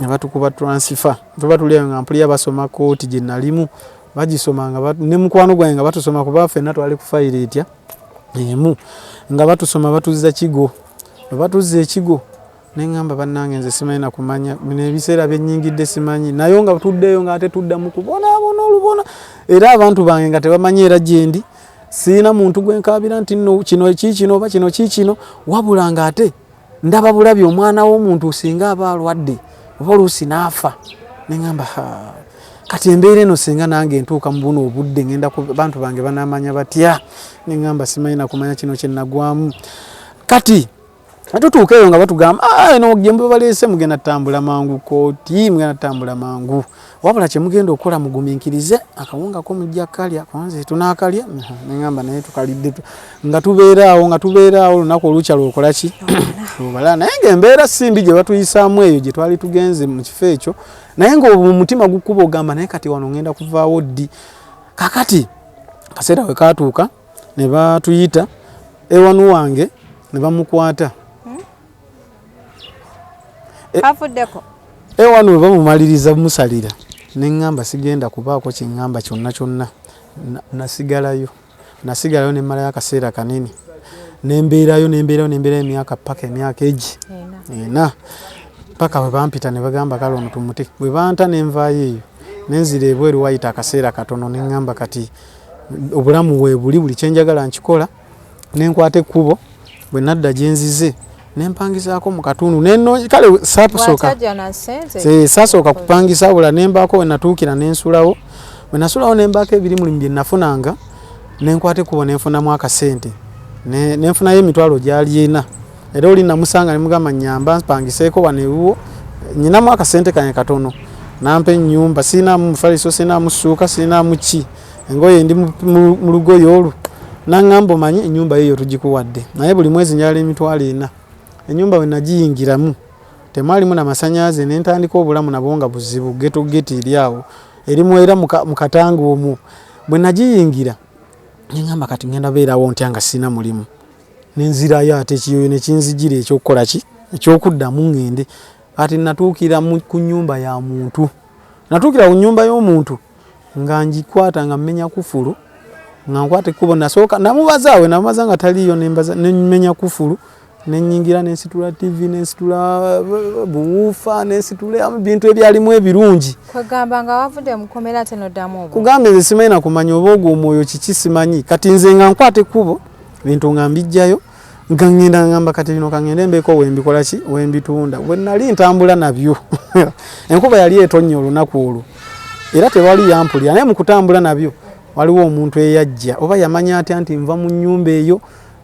ne batukuba transfer tuba tuliyo nga mpulira basoma kooti gye nalimu bagisoma nga ne mukwano gwange nga batusoma kuba ffenna twali ku fayiro etya emu nga batusoma batuzza kigo batuzza ekigo nengamba bannange nze simanyi na kumanya bino ebiseera byennyingidde simanyi nayo nga tuddeyo nga ate tuddamu kubonaabona olubona era abantu bange nga tebamanyi era gyendi siina muntu gwenkabira nti nno kino kikino oba kino kikino wabula nga ate ndaba bulabi omwana w'omuntu singa aba alwadde oba oluusi n'afa nengamba kati embeera eno singa nange ntuuka mu buno obudde ngenda ku bantu bange banamanya batya nengamba simanyi na kumanya kino kye nagwamu kati atutuuka eyo nga batugamba eno gye baleese mugenda tambula mangu kooti mugenda tambula mangu wabula kye mugenda okukola mugumiikirize akawunga ko mujja kalya kwanze tunaakalya nengamba naye tukalidde nga tubeeraawo olunaku olukya lwokola ki lubala naye ng'embeera simbi gye batuyisaamu eyo gye twali tugenze mu kifo ekyo naye ng'omutima gukuba ogamba naye kati wano ngenda kuvaawo ddi kakati kaseera we kaatuuka ne batuyita ewanu wange ne bamukwata ewanu we bamumaliriza musalira neŋŋamba sigenda kubaako kiŋŋamba kyonna nasigalayo nemmalayo akaseera kanene nembeerayo emyaka paka emyaka egi ena paka bwe bampita ne bagamba kale ono tumuti bwe banta nenvaayo eyo nenzira ebweru wayita akaseera katono neŋŋamba kati obulamu weebuli buli kyenjagala nkikola nenkwata ekkubo bwe nadda gyenzize nempangizaako mu katundu kale saasooka kupangisa wabula nembaako we natuukira nensulawo bwe nasulawo nembaako ebirimulimu bye nafunanga nenkwata ekkubo nenfunamu akasente nenfunayo emitwalo gyali ena era oli namusanga nemugamba nyamba mpangiseeko waneewuwo nyinamu akasente kanye katono nampa ennyumba siinamu mufaliso siinamu ssuuka siinamu ki engoye ndi mu lugoye olwo naŋŋamba omanyi ennyumba eyo tugikuwadde naye buli mwezi njala emitwalo 4 ennyumba we nagiyingiramu temwalimu namasanyalaze nentandika obulamu nabwo nga buzibu getogeti eryawo erimu era mu katanga omwo bwe nagiyingira neŋŋamba kati ngenda beerawo ntya nga sina mulimu nenzirayo ate ekiyoyo nekinzijira ekyokukola ki ekyokuddamu ŋŋende kati natuukira ku nnyumba ya muntu natuukira ku nnyumba y'omuntu nga ngikwata nga mmenya kufulu nga nkwata ekkubo nasooka namubaza nga taliyo nemenya kufulu nenyingira nensitula TV nensitula buwuufa nensitula bintu ebyalimu ebirungi kwegamba nga wavudde mukomera ate noddamu obwo kugamba nze simanyi na kumanya oba ogwo omwoyo kiki simanyi kati nze nga nkwata ekkubo bintu nga mbijjayo nga ngenda ngamba kati bino kangende mbeeko wembikola ki wembitunda bwe nali ntambula nabyo enkuba yali etonnya olunaku olwo era tewali yampulira naye mu kutambula nabyo waliwo omuntu eyajja oba yamanya atya nti nva mu nnyumba eyo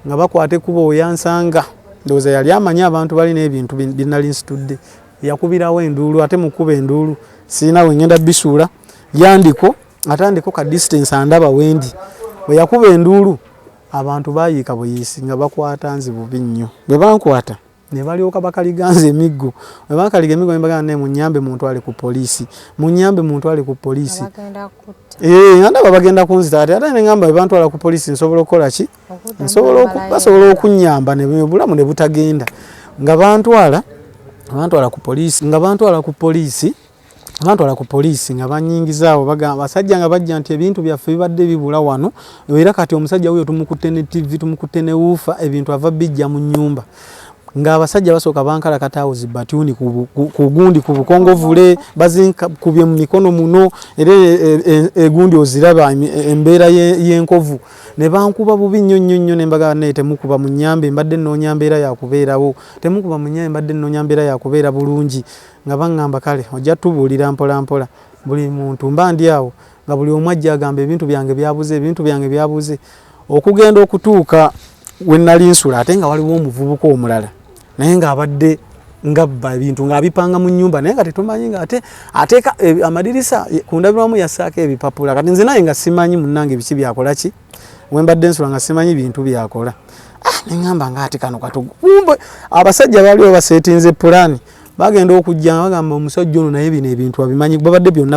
nga bakwata ekkubo oyansanga ndowooza yali amanya abantu balina ebintu binali nsitudde yakubirawo enduulu ate mukuba enduulu siina we ngenda bisuula yandiko atandiko ka distance andaba wendi bwe yakuba enduulu abantu bayiika buyisi nga bakwata nzi bubi nnyo bwe bankwata ne balyoka bakaliganza emiggo bwe bakaliga emiggo ne bagamba ne munyambe muntu ali ku poliisi ndaba bagenda kunzita ate ne ngamba bwe bantwala ku poliisi nsobola okukola ki basobola okunyamba obulamu ne butagenda nga bantwala ku poliisi abantu ala ku poliisi nga banyingizaawo bagamba basajja nga bajja nti ebintu byaffe bibadde bibula wano era kati omusajja huyo tumukutte ne TV tumukutte ne woofer ebintu ava bijja mu nyumba nga abasajja basooka bankala kataawo zibatuuni ku gundi ku bukongovule bazinka kubye mu mikono muno era egundi oziraba embeera y'enkovu ne bankuba bubi nnyo ne mbaga ne temukuba mu nnyambe mbadde nnoonya mbeera yakubeerawo temukuba mu nnyambe mbadde nnoonya mbeera yakubeera bulungi nga baŋŋamba kale ojja tubuulira mpola mpola buli muntu mba ndi awo nga buli omu ajja agamba ebintu byange byabuze okugenda okutuuka we nali nsula ate nga waliwo omuvubuka omulala naye ng'abadde ngabba ebintu ng'abipanga mu nnyumba naye nga tetumanyi nga ateeka amadirisa ku ndabirwamu yassaako ebipapula kati nze naye nga simanyi munnange biki byakola ki we mbadde nsula nga simanyi bintu byakola ne ŋŋamba ng'ate kano kumbe abasajja baaliwo baseetinze pulaani bagenda okujja bagamba omusajja ono naye bino ebintu abimanyi babadde byonna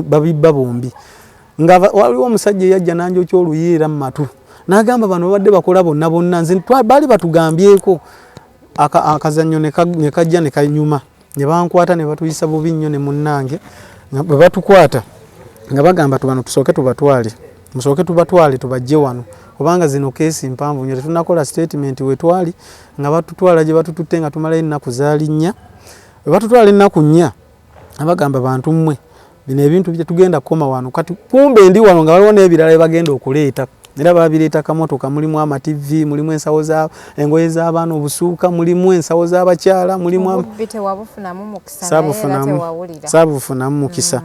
babibba bombi nga waliwo omusajja eyajja nanjokya oluyiira mu matu n'agamba bano babadde bakola bonna nze baali batugambyeko akazannyo ne kajja ne kanyuma ne bankwata ne batuyisa bubi nnyo ne munnange bwe batukwata nga bagamba tubano tusooke tubatwale tubajje wano kubanga zino keesi mpanvu nnyo tetunakola statement we twali nga batutwala gye batututte nga tumala ennaku zaali nnya bwe batutwala ennaku nnya abagamba bantu mmwe bino ebintu bye tugenda kukoma wano kati kumbe ndi wano nga waliwo n'ebirala bye bagenda okuleeta era babireeta kamotoka mulimu ama-TV mulimu ensawo engoye z'abaana obusuuka mulimu ensawo z'abakyala mulimu saabufunamu mukisa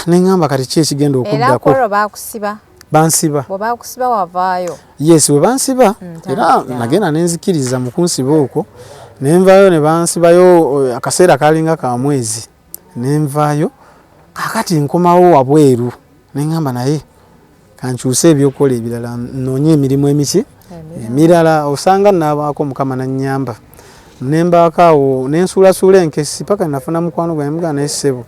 ne ŋŋamba kati ki ekigenda okuddako bansiba yes bwe bansiba era nagenda nenzikiriza mu kunsiba okwo nenvaayo ne bansibayo akaseera kalinga ka mwezi nenvaayo kakati nkomawo wabweru neŋŋamba naye kankyuse ebyokukola ebirala noonye emirimu emirala osanga naabaako mukama nannyamba nembaako awo nensuulasuula enkesi paka nafuna mukwano gwange mugaa naye ssebo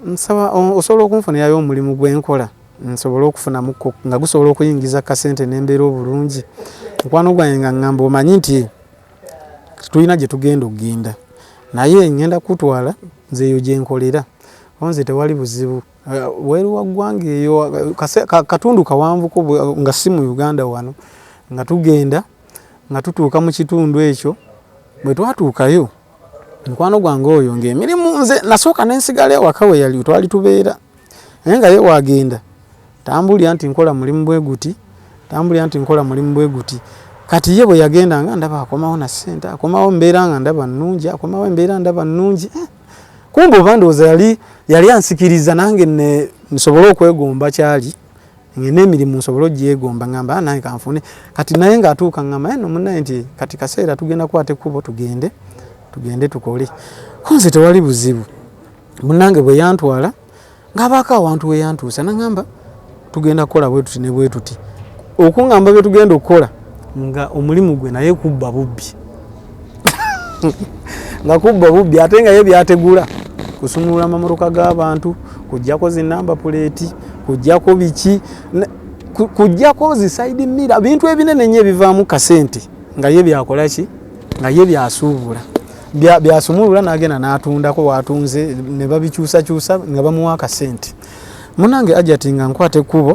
nsaba osobola okunfunirayo omulimu gwenkola nsobole okufunamuko nga gusobola okuyingiza kasente nembeera obulungi mukwano gwange nga ŋŋamba omanyi nti tulina gye tugenda okugenda naye ngenda kutwala nze eyo gyenkolera nze tewali buzibu weeru wa ggwanga eyo katundu kawanvuko nga si mu Uganda wano nga tugenda nga tutuuka mu kitundu ekyo bwe twatuukayo mukwano gwange oyo ng'emirimu nze nasooka nensigala ewaka we yali twali tubeera naye nga ye wagenda tambulira nti nkola mulimu bwe guti kati ye bwe yagenda nga ndaba akomawo na ssente akomawo mbeera nga ndaba nnungi akomawo embeera ndaba nnungi kumbe oba ndowooza yali ansikiriza nange nsobole okwegomba kyali n'emirimu nsobole ogyegomba ngamba nange kanfune kati naye ng'atuuka ngamba eno munnaye nti kati kaseera tugenda kwata ekkubo tugende tukole konze tewali buzibu munnange bwe yantwala ng'abaako awantu we yantuusa nangamba tugenda kukola bwe tuti ne bwe tuti okungamba bye tugenda okukola nga omulimu gwe naye kubba bubbi nga kubba bubbi ate nga ye byategula kusumulula amamotoka g'abantu kujjako zinamba puleeti kujjako biki kujjako zisaidi mira bintu ebinene nnyo ebivaamu kasente nga ye byakola ki nga ye byasuubula byasumulula n'agenda n'atundako waatunze ne babikyusakyusa nga bamuwa akasente munange ajati nga nkwata ekkubo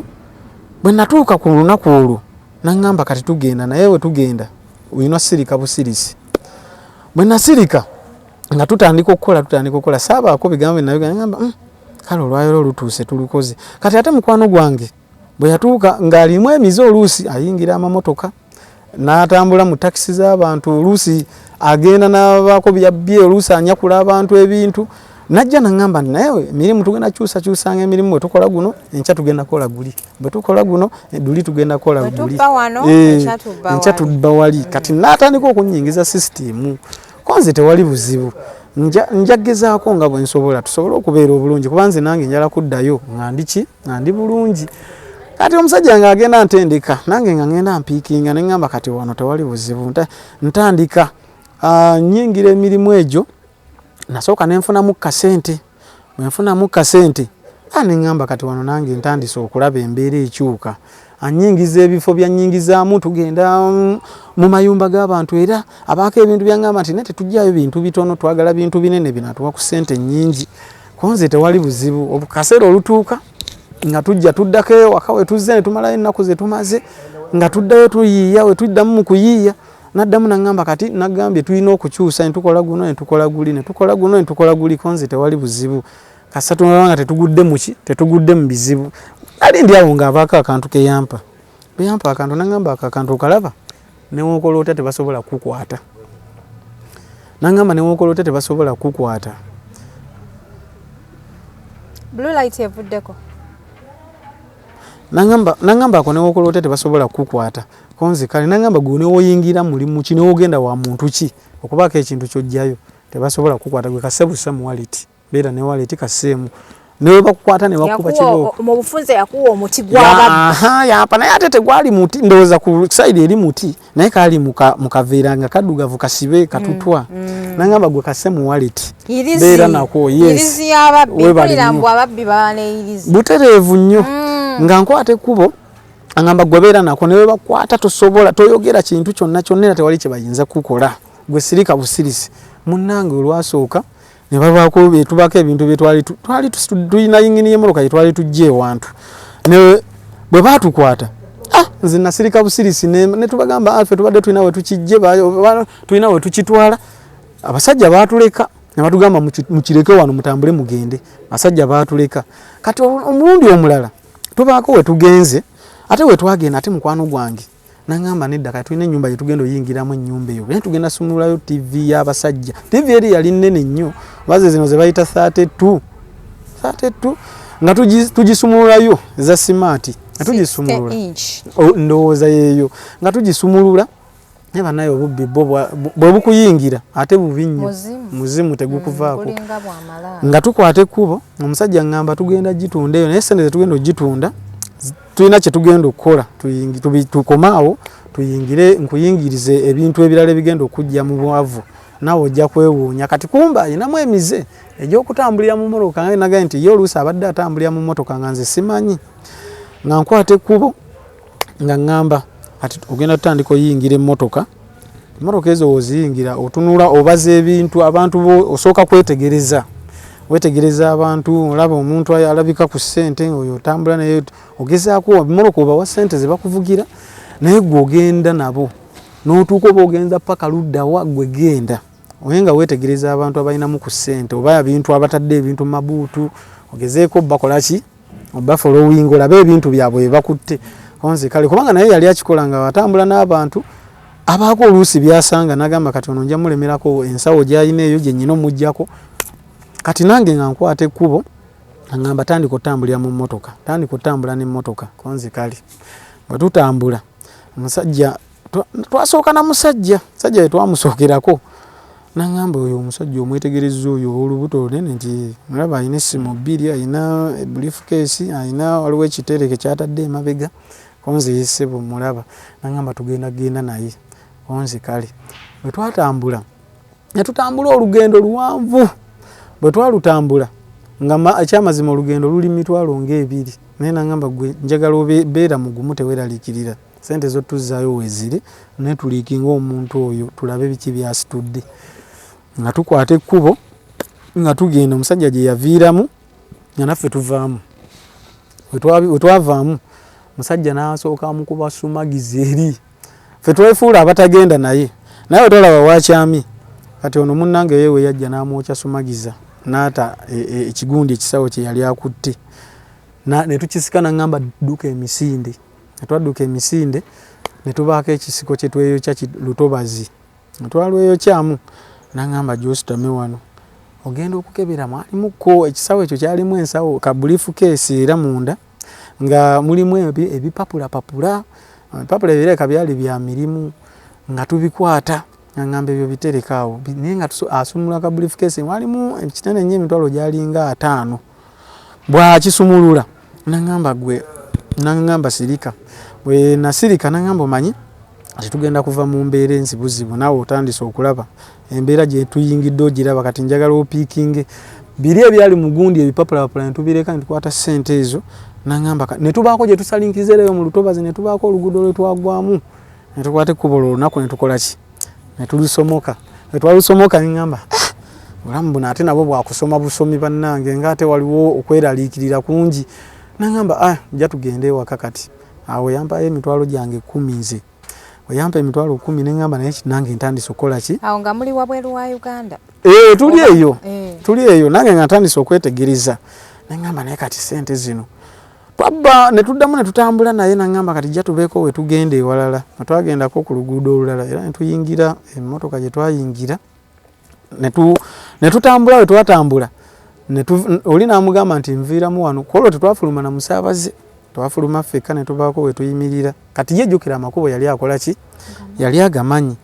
bwe natuuka ku lunaku olwo naŋŋamba kati tugenda naye we tugenda olina sirika busirisi bwe nasirika nga tutandika okukola saabaako bigambo binayoga ngamba kale olwayo olutuuse tulukoze kati ate mukwano gwange bwe yatuuka ng'alimu emize oluusi ayingira amamotoka n'atambula mu takisi z'abantu oluusi agenda n'abaako byabbye oluusi anyakula abantu ebintu najja naŋŋamba nti naye emirimu tugenda kyusanga emirimu bwe tukola guno enkya tugenda kola guli bwe tukola guno duli tugenda kola guli enkya tubba wali kati n'atandika okunyingiza sisitimu konze tewali buzibu njagezaako nga bwe nsobola tusobole okubeera obulungi kuba nze nange njala kuddayo nga ndi bulungi kati omusajja nga agenda ntendeka nange nga ngenda mpiikinga ne ŋŋamba kati wano tewali buzibu ntandika nyingira emirimu egyo nasooka nenfunamu kasente bwe nfunamu kasente ne ŋŋamba kati wano nange ntandise okulaba embeera ekyuka anyingiza ebifo byanyingizaamu tugenda mu mayumba g'abantu era abaako ebintu byaŋŋamba nti ne tetujjayo bintu bitono twagala bintu binene binatuwa ku ssente nnyingi konze tewali buzibu obukasero olutuuka nga tujja tuddako ewaka we tuzze ne tumalayo ennaku ze tumaze nga tuddayo tuyiiya we tuddamu mu kuyiiya naddamu nangamba kati nagambye tulina okukyusa ne tukola guno ne tukola guli ne tukola guno ne tukola guli konze tewali buzibu kasatu nga tetugudde muki tetugudde mu bizibu ali ndi awo ng'avaako akantu keyampa beyampa akantu nangamba akantu okalaba newonkoloota tebasobola kukwata nangamba newonkoloota tebasobola kukwata blue light evuddeko nangamba ako newonkoloota tebasobola kukwata konzi kale nangamba gwe newoyingira mulimu ki newogenda wa muntu ki okubaako ekintu kyojjayo tebasobola kukwata gwe kasebusa mu wallet beera ne wallet kaseemu newe bakukwata ne bakuba kibo mu bufunze yakuwa omuti gw'ababbi yapa naye ate tegwali muti ndowooza ku side eri muti naye kali mukaveera nga kaddugavu kasibe katutwa nangamba gwe kase mu wallet beera nako irizi y'ababbi mpulira mbu ababbi baane irizi butereevu nnyo nga nkwata ekkubo angamba gwe beera nako newe bakwata tosobola toyogera kintu kyonna kyonna era tewali kye bayinza kukola gwe sirika busirisi munnange olwasooka ne babaako betubaako ebintu bye twali tulina yingini y'emmotoka gye twali tujja ewantu ne bwe baatukwata nze nasirika busirisi ne tubagamba ffe tubadde tulina we tukijje tulina we tukitwala abasajja baatuleka ne batugamba mukireke wano mutambule mugende abasajja baatuleka kati omulundi omulala tubaako we tugenze ate we twagenda ate mukwano gwange nangamba nedda kati tulina ennyumba gye tugenda oyingiramu ennyumba eyo naye tugenda sumulayo TV y'abasajja TV eri yali nnene nnyo baze zino ze bayita 32 nga tugisumululayo eza simaati nga tugisumulula ndowooza yeeyo nga tugisumulula naye bannaye obubbi bwe bukuyingira ate bubi nnyo muzimu tegukuvaako nga tukwata ekkubo omusajja ngamba tugenda gitunda eyo naye sente ze tugenda ogitunda tulina kye tugenda okukola tukomaawo tuyingire nkuyingirize ebintu ebirala ebigenda okujja mu bwavu naawe ojja kwewuunya kati kumba ayinamu emize egy'okutambulira mu mmotoka nga nagaye nti ye oluusi abadde atambulira mu mmotoka nga nze simanyi nga nkwata ekkubo nga ngamba kati ogenda tutandika oyingira emmotoka ezo woziyingira otunula obaza ebintu abantu osooka kwetegereza wetegereza abantu olaba omuntu alabika ku ssente oyo otambula naye ogezaako emmotoka obawa ssente ze bakuvugira naye gwe ogenda nabo n'otuuka oba ogenza paka luddawa gwe genda oye nga wetegereza abantu abalinamu ku ssente oba ebintu abatadde ebintu mu mabuutu ogezeeko bakola ki oba following olabe ebintu byabwe ebakutte konze kale kubanga naye yali akikola nga watambula n'abantu abaako oluusi byasanga nagamba kati ono nja mulemerako ensawo gy'alina eyo gye nnyina omuggyako kati nange nga nkwata ekkubo ngamba tandika otambulira mu mmotoka tandika otambula n'emmotoka konze kale bwe tutambula omusajja twasooka na musajja we twamusookerako nangamba oyo omusajja omwetegereza oyo olubuto lunene nti mulaba alina essimu bbiri alina briefcase alina waliwo ekitereke kyatadde emabega konze yessebo mulaba nangamba tugenda naye konze kale bwe twatambula ne tutambula olugendo luwanvu bwe twalutambula nga ekyamazima olugendo luli mitwalo ng'ebiri naye nangamba gwe njagala obeera mugumu teweeraliikirira sente zo tuzzaayo weziri naye tuliikinga omuntu oyo tulabe biki byasitudde nga tukwata ekkubo nga tugenda omusajja gye yaviiramu nga naffe tuvaamu we twavaamu musajja n'asooka mukuba sumagizi eri ffe twefuula abatagenda naye we tolaba wakyami kati ono munnange yewe yajja n'amwokya sumagiza n'ata ekigundi ekisawo kye yali akutte ne tukisika nangamba dduka emisinde netwadduka emisinde ne tubaako ekisiko kye tweyokya lutobazi netwalweyokyamu nangamba gyositame wano ogenda okukebera mwalimuko ekisawo ekyo kyalimu ensawo ka briefcase era munda nga mulimu ebipapulapapula ebipapula ebireka byali bya mirimu nga tubikwata ngamba ebyo biterekaawo naye nga asumulula ka briefcase mwalimu ekinene nnyo emitwalo gyalinga 5 bwakisumulula nangamba sirika bwe nasirika nangamba omanyi ati tugenda kuva mu mbeera enzibuzibu naawe otandise okulaba embeera gye tuyingidde ogiraba kati njagala opiikinge biri ebyali mu gundi ebipapulapapula ne tubireka ne tukwata ssente ezo nangamba ne tubaako gye tusalinkizeereyo mu lutobazi ne tubaako oluguudo lwe twagwamu ne tukwata ekkubo olunaku ne tukola ki ne tulusomoka ne twalusomoka nengamba olamu buno ate nabo bwakusoma busomi bannange nga ate waliwo okweraliikirira kungi nangamba nja tugende ewaka kati awo yampayo emitwalo gyange 10 nze oyampa emitwalo 10 nengamba naye nange ntandise okukola ki awo nga muli wabweru wa Uganda tuli eyo nange nga ntandise okwetegereza nengamba naye kati sente zino twabba ne tuddamu ne tutambula naye nangamba kati jja tubeeko we tugenda ewalala twagendako ku luguudo olulala era ne tuyingira emmotoka gye twayingira ne tutambula we twatambula oli n'amugamba nti nviiramu wano kwolwo tetwafuluma na musaabaze twafuluma ffekka ne tubaako we tuyimirira kati yejjukira amakubo yali akola ki yali agamanyi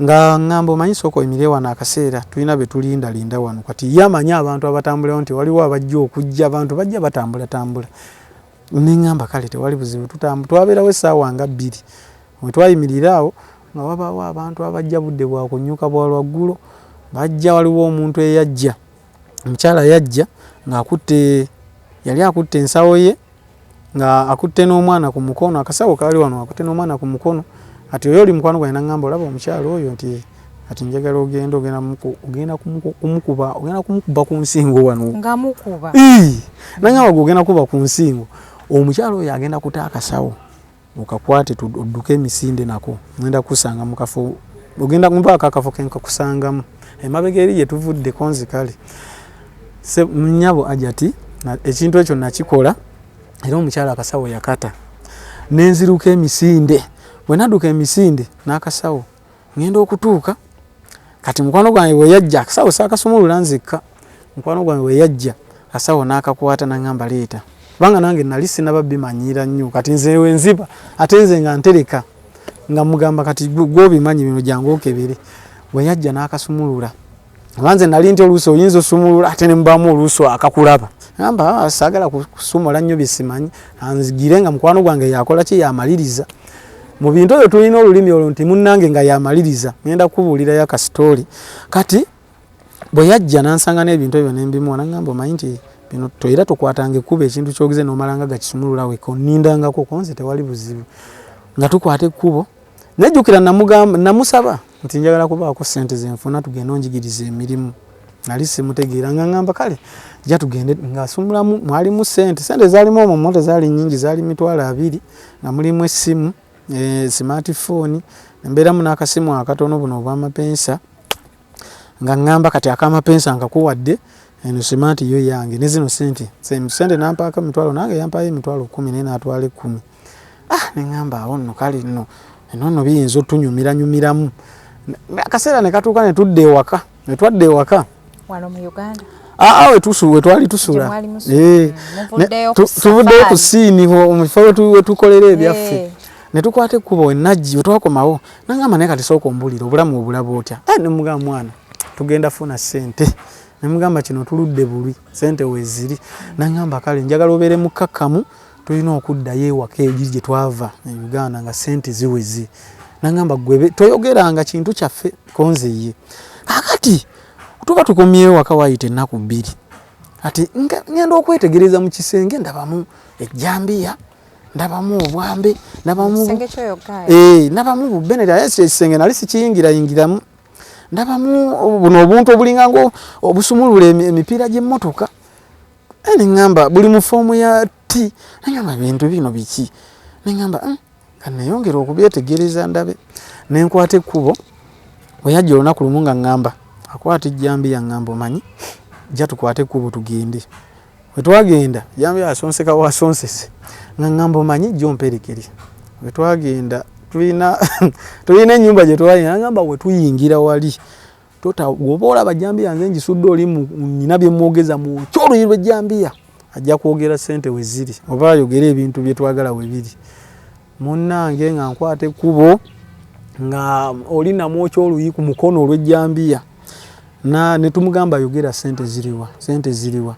nga ngamba omanyi sooka oyimire wano akaseera tulina be tulindalinda wano kati ye amanyi abantu abatambulawo nti waliwo abajja okujja abantu bajja batambulatambula nengamba kale tewali buzibu twabeerawo essaawa nga 2 we twayimirira awo nga wabaawo abantu abajja budde bwakunyuka bwa lwaggulo bajja waliwo omuntu eyajja omukyala yajja yali akutte ensawo ye nga akutte n'omwana ku mukono akasawo kaali wano akutte n'omwana ku mukono ati oyo oli mukwano gwange nangamba olaba omukyala oyo nti ati njagala ogenda kumukuba ku nsingo wano nangamba ogenda kuba ku nsingo omukyala oyo agenda kuta akasawo okakwate odduke emisinde nako ngenda kusanga mu kafo ogenda mpaka akafo kenkakusangamu emabega eri yetuvudde konzikale mnyabo ajati ekintu ekyo nakikola era omukyala akasawo yakata nenziruka emisinde bwe nadduka emisinde n'akasawo ngenda okutuuka kati mukwano gwange we yajja akasawo saakasumulula nzekka mukwano gwange we yajja akasawo n'akakwata nangamba leeta kubanga nange nali sinaba bimanyira nnyo kati nze wenziba ate nze nga ntereka nga mugamba kati gwobimanyi bino jangu okebere we yajja n'akasumulula abanze nali nti oluusi oyinza osumulula ate ne mubaamu oluusi akakulaba ngamba saagala kusumula nnyo bisimanyi anzigire nga mukwano gwange yakola ki yamaliriza mu bintu ebyo tulina olulimi olwo nti munnange nga yamaliriza ngenda kubuulirayo akasitooli kati bwe yajja nansanga n'ebintu ebyo nembimuwa nangamba omanyi nti bino toira tukwatanga ekkuba ekintu kyogize n'omalanga gakisumulula weka onnindangako konze tewali buzibu nga tukwata ekkubo nejjukira namusaba nti njagala kubaako sente zenfuna tugenda onjigiriza emirimu nali simutegeera nga ngamba kale jja tugende ng'asumulamu mwalimu sente zaalimu omwo moto zaali nnyingi zaali mitwalo 2 nga mulimu essimu smartphone embeeramu n'akasimu akatono buno obwamapensa nga ngamba kati akamapensa nkakuwadde eno smart yo yange ne zino sente nampaaka mitwalo nange yampayo emitwalo 10 naye n'atwala 10 ne ngamba awo nno kale nno eno biyinza otunyumiramu akaseera ne katuuka ne twadda ewaka wano mu Uganda we twali tusula tuvuddeyo ku siini mufo wetukolera ebyaffe ne tukwata ekkubo wenajji wetwakomawo nangamba naye kati sooka ombulira obulamu obulaba otya nemugamba mwana tugenda funa sente nemugamba kino tuludde buli sente weziri nangamba kale njagala obeere mukakkamu tulina okuddayo ewaka egiri gye twava e Uganda nga sente ziwezi nangamba gwe toyogeranga kintu kyaffe konzeye kakati tuba tukomyewo waka wayita ennaku 2 ati ngenda okwetegereza mu kisenge ndabamu ejjambiya ndabamu obwambe ndabamu bubenera yesi ekisenge nali sikiyingirayingiramu ndabamu buno obuntu obulinga ngo obusumulula emipiira gy'emmotoka nengamba buli mu foomu ya T nengamba bintu bino biki nengamba kanayongera okubyetegereza ndabe nenkwata ekkubo weyajja olunaku lumu nga ngamba akwata ejjambiya ngamba omanyi jja tukwate ekkubo tugende wetwagenda ejjambiya asonseka wasonsese nga ngamba omanyi jjo mperekere wetwagenda tulina ennyumba gye twalina ngamba wetuyingira wali woba olaba jjambiya nze ngisudde oli nina byemwogeza mu kyoluyi lw'ejjambiya ajja kwogera sente weziri oba ayogera ebintu bye twagala we biri munnange nga nkwata ekkubo nga oli namwokya oluyi ku mukono olw'ejjambiya ne tumugamba ayogera sente ziriwa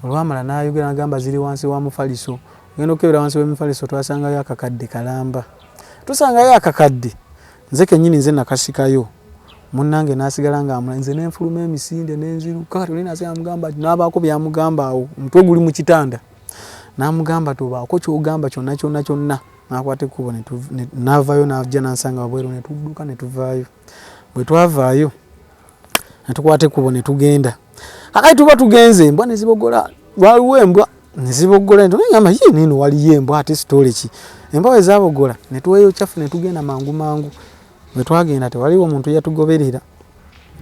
olwamala n'ayogera nagamba ziri wansi wa mufaliso ngenda okebera wansi w'emifaliso twasangayo akakadde kalamba tusangayo akakadde nze kennyini nze nakasikayo munnange n'asigala ng'amula nze nenfuluma emisinde nenziruka kati oli nasigala mugamba n'abaako byamugamba awo omutwe guli mu kitanda n'amugamba tobaako kyogamba kyonna n'akwata ekkubo n'avaayo n'ajja n'ansanga wabweru ne tudduka ne tuvaayo bwe twavaayo netukwate kubo ne tugenda akati tuba tugenze embwa ne zibogola waliwo embwa ne zibogola ndo ngamba ye nino wali embwa ate story ki embwa we zabogola ne tuweyo chafu ne tugenda mangu bwe twagenda tewaliwo omuntu yatugoberera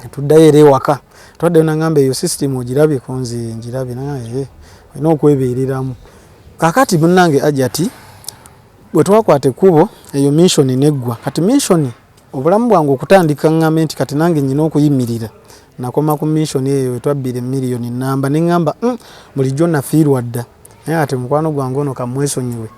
ne tuddayo eri waka twadde na ngamba eyo system ogirabye konzi njirabye naye ino okwebereramu kakati munnange ajati bwe twakwate kubo eyo mission neggwa kati mission obulamu bwangu okutandika ngamba nti kati nange nyina okuyimirira nakoma ku mission eyo twabbire million namba nengamba bulijjo nafiirwa dda naye ate mukwano gwange ono kamwesonyiwe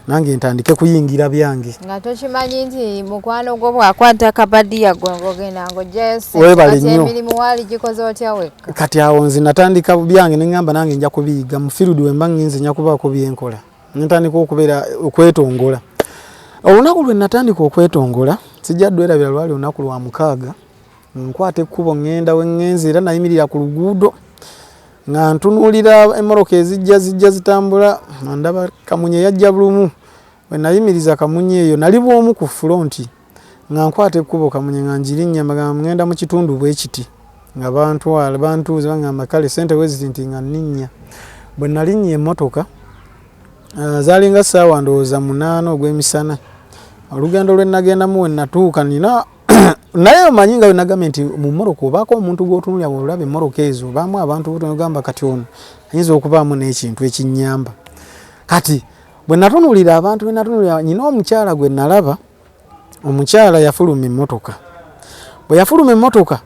nange ntandike kuyingira byange nga tokimanyi nti mukwano gwo bwakwata kabadiya gogenda ngo jesi emirimu wali gikoze otya wekka kati awo nzi natandika byange nengamba nange nja kubiyiga mu field we mba nginze nyakubaako byenkola ntandika okubeera okwetongola olunaku lwe natandika okwetongola sijja ddwerabira lwali olunaku lwa 6 nkwata ekkubo ngenda wengenze era nayimirira ku luguudo nga ntunuulira emmoroka ezijja zitambula ndaba kamunye yajja bulumu we nayimiriza kamunye eyo nali bwomu ku fronti nga nkwata ekkubo kamunye nga njirinnya magamba ngenda mu kitundu bwe kiti nga bantuuze bangamba kale sente weziti nti nga nninnya bwe nalinnya emmotoka zaalinga ssaawa ndowooza 8 ogw'emisana olugendo lwe nagendamu we natuuka nina naye omanyi nga wenagambye nti mu mmoroka obaako omuntu gw'otunulya bw'olaba emmoroka ezo baamu abantu butogamba kati ono ayinza okubaamu n'ekintu ekinnyamba kati bwe natunulira abantu nyina omukyala gwe nalaba omukyala yafuluma emmotoka bwe yafuluma emmotoka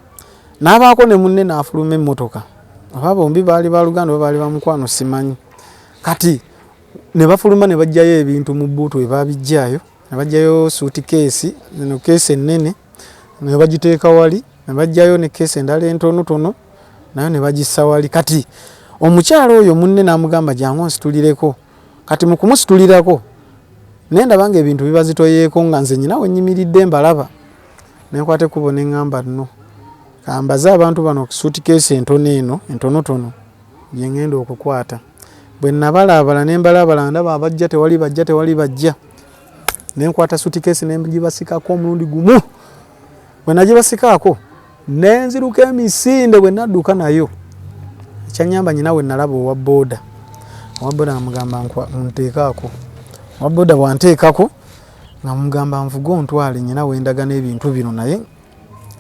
n'abaako ne munne n'afuluma emmotoka oba bombi baali baluganda oba baali bamukwano simanyi kati ne bafuluma ne bajjayo ebintu mu bbuutu we baabijjaayo ne bajjayo suitcase zino keesi ennene ne bagiteeka wali ne bajjayo ne keesi endala entonotono nayo ne bagissa wali kati omukyala oyo munne n'amugamba jangu nsitulireko kati mu kumusitulirako nendaba nga ebintu bibazitoyeeko nga nze nyina we nnyimiridde mbalaba nenkwate kubo ne ngamba nno kambaze abantu bano suitcase entonotono gye ngenda okukwata bwe nabalaabala ne mbalabala ndaba abajja tewali bajja nenkwata suitcase ne ngibasikako omulundi gumu bwe nagibasikaako nenziruka emisinde bwe nadduka nayo ekyanyamba nyina we nalaba owa booda namugamba nteekaako owa booda bwanteekako nga mugamba nvuga ontwale nyina we ndaga n'ebintu bino naye